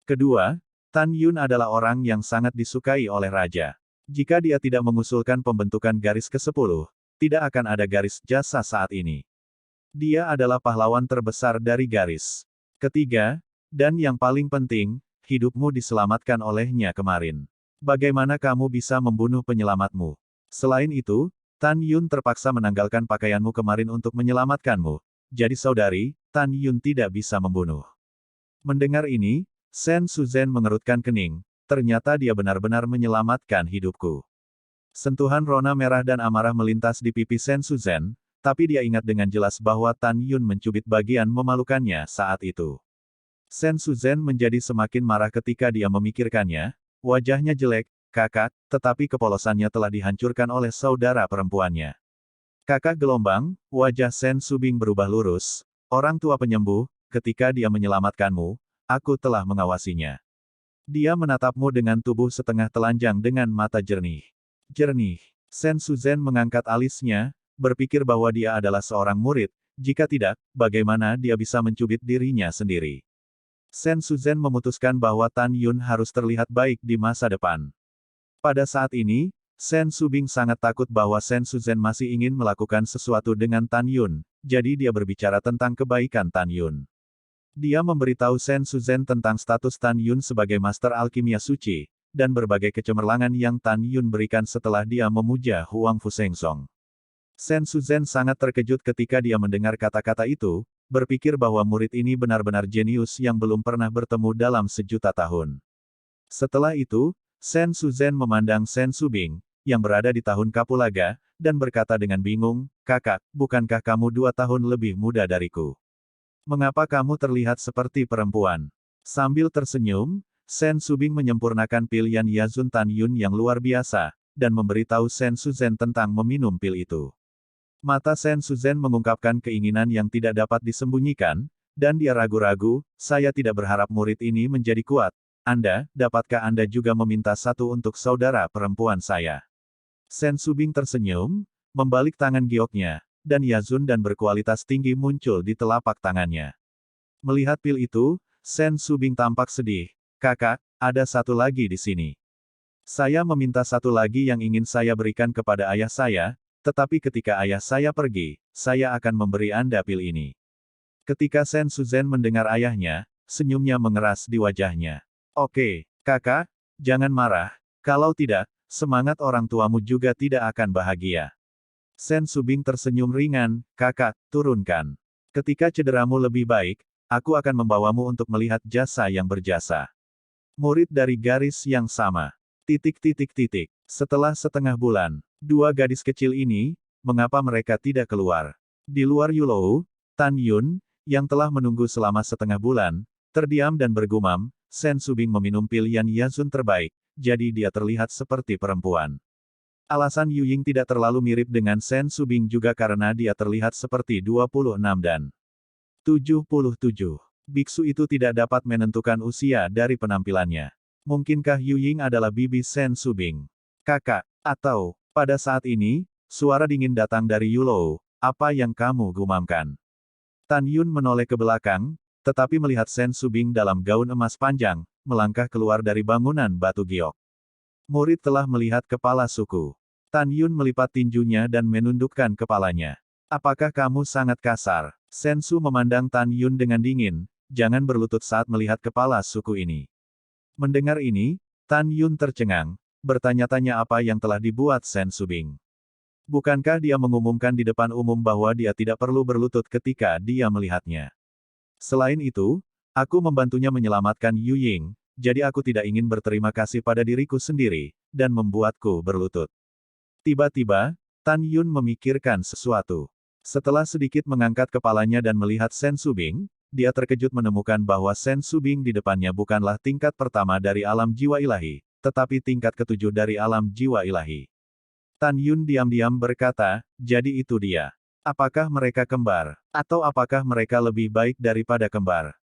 Kedua, Tan Yun adalah orang yang sangat disukai oleh raja. Jika dia tidak mengusulkan pembentukan garis ke-10, tidak akan ada garis jasa saat ini. Dia adalah pahlawan terbesar dari garis. Ketiga, dan yang paling penting, hidupmu diselamatkan olehnya kemarin. Bagaimana kamu bisa membunuh penyelamatmu? Selain itu, Tan Yun terpaksa menanggalkan pakaianmu kemarin untuk menyelamatkanmu. Jadi saudari, Tan Yun tidak bisa membunuh. Mendengar ini, Sen Suzhen mengerutkan kening, ternyata dia benar-benar menyelamatkan hidupku. Sentuhan rona merah dan amarah melintas di pipi Sen Suzhen, tapi dia ingat dengan jelas bahwa Tan Yun mencubit bagian memalukannya saat itu. Sen Suzhen menjadi semakin marah ketika dia memikirkannya, wajahnya jelek, kakak, tetapi kepolosannya telah dihancurkan oleh saudara perempuannya. Kakak gelombang, wajah Sen Subing berubah lurus, orang tua penyembuh, ketika dia menyelamatkanmu, aku telah mengawasinya. Dia menatapmu dengan tubuh setengah telanjang dengan mata jernih. Jernih. Sen Suzhen mengangkat alisnya, berpikir bahwa dia adalah seorang murid, jika tidak, bagaimana dia bisa mencubit dirinya sendiri. Sen Suzhen memutuskan bahwa Tan Yun harus terlihat baik di masa depan. Pada saat ini, Sen Subing sangat takut bahwa Sen Suzhen masih ingin melakukan sesuatu dengan Tan Yun, jadi dia berbicara tentang kebaikan Tan Yun. Dia memberitahu Sen Suzhen tentang status Tan Yun sebagai Master Alkimia Suci, dan berbagai kecemerlangan yang Tan Yun berikan setelah dia memuja Huang Fusengsong. Sen Suzhen sangat terkejut ketika dia mendengar kata-kata itu, berpikir bahwa murid ini benar-benar jenius yang belum pernah bertemu dalam sejuta tahun. Setelah itu, Sen Suzhen memandang Sen Subing, yang berada di tahun Kapulaga, dan berkata dengan bingung, "Kakak, bukankah kamu 2 tahun lebih muda dariku? Mengapa kamu terlihat seperti perempuan?" Sambil tersenyum, Sen Subing menyempurnakan pilihan Yazun Tan Yun yang luar biasa, dan memberitahu Sen Suzhen tentang meminum pil itu. Mata Sen Suzhen mengungkapkan keinginan yang tidak dapat disembunyikan, dan dia ragu-ragu, "Saya tidak berharap murid ini menjadi kuat. Dapatkah Anda juga meminta satu untuk saudara perempuan saya?" Sen Subing tersenyum, membalik tangan gioknya, dan Yazun dan berkualitas tinggi muncul di telapak tangannya. Melihat pil itu, Sen Subing tampak sedih. "Kakak, ada satu lagi di sini. Saya meminta satu lagi yang ingin saya berikan kepada ayah saya, tetapi ketika ayah saya pergi, saya akan memberi Anda pil ini." Ketika Sen Suzhen mendengar ayahnya, senyumnya mengeras di wajahnya. "Oke, kakak, jangan marah, kalau tidak, semangat orang tuamu juga tidak akan bahagia." Sen Subing tersenyum ringan, "Kakak, turunkan. Ketika cederamu lebih baik, aku akan membawamu untuk melihat jasa yang berjasa." Murid dari garis yang sama. Setelah setengah bulan, 2 gadis kecil ini, mengapa mereka tidak keluar? Di luar Yulou, Tan Yun, yang telah menunggu selama setengah bulan, terdiam dan bergumam, "Sen Subing meminum pilihan Yazun terbaik, jadi dia terlihat seperti perempuan." Alasan Yu Ying tidak terlalu mirip dengan Sen Subing juga karena dia terlihat seperti 26 dan 77. Biksu itu tidak dapat menentukan usia dari penampilannya. Mungkinkah Yu Ying adalah bibi Sen Subing? "Kakak," atau, pada saat ini, suara dingin datang dari Yulou, "Apa yang kamu gumamkan?" Tan Yun menoleh ke belakang, tetapi melihat Sen Subing dalam gaun emas panjang, melangkah keluar dari bangunan batu giok. Murid telah melihat kepala suku. Tan Yun melipat tinjunya dan menundukkan kepalanya. "Apakah kamu sangat kasar?" Sen Su memandang Tan Yun dengan dingin, "Jangan berlutut saat melihat kepala suku ini." Mendengar ini, Tan Yun tercengang, bertanya-tanya apa yang telah dibuat Sen Subing. Bukankah dia mengumumkan di depan umum bahwa dia tidak perlu berlutut ketika dia melihatnya? Selain itu, aku membantunya menyelamatkan Yu Ying, jadi aku tidak ingin berterima kasih pada diriku sendiri, dan membuatku berlutut. Tiba-tiba, Tan Yun memikirkan sesuatu. Setelah sedikit mengangkat kepalanya dan melihat Sen Subing, dia terkejut menemukan bahwa Sen Subing di depannya bukanlah tingkat pertama dari alam jiwa ilahi, tetapi tingkat ketujuh dari alam jiwa ilahi. Tan Yun diam-diam berkata, "Jadi itu dia. Apakah mereka kembar? Atau apakah mereka lebih baik daripada kembar?"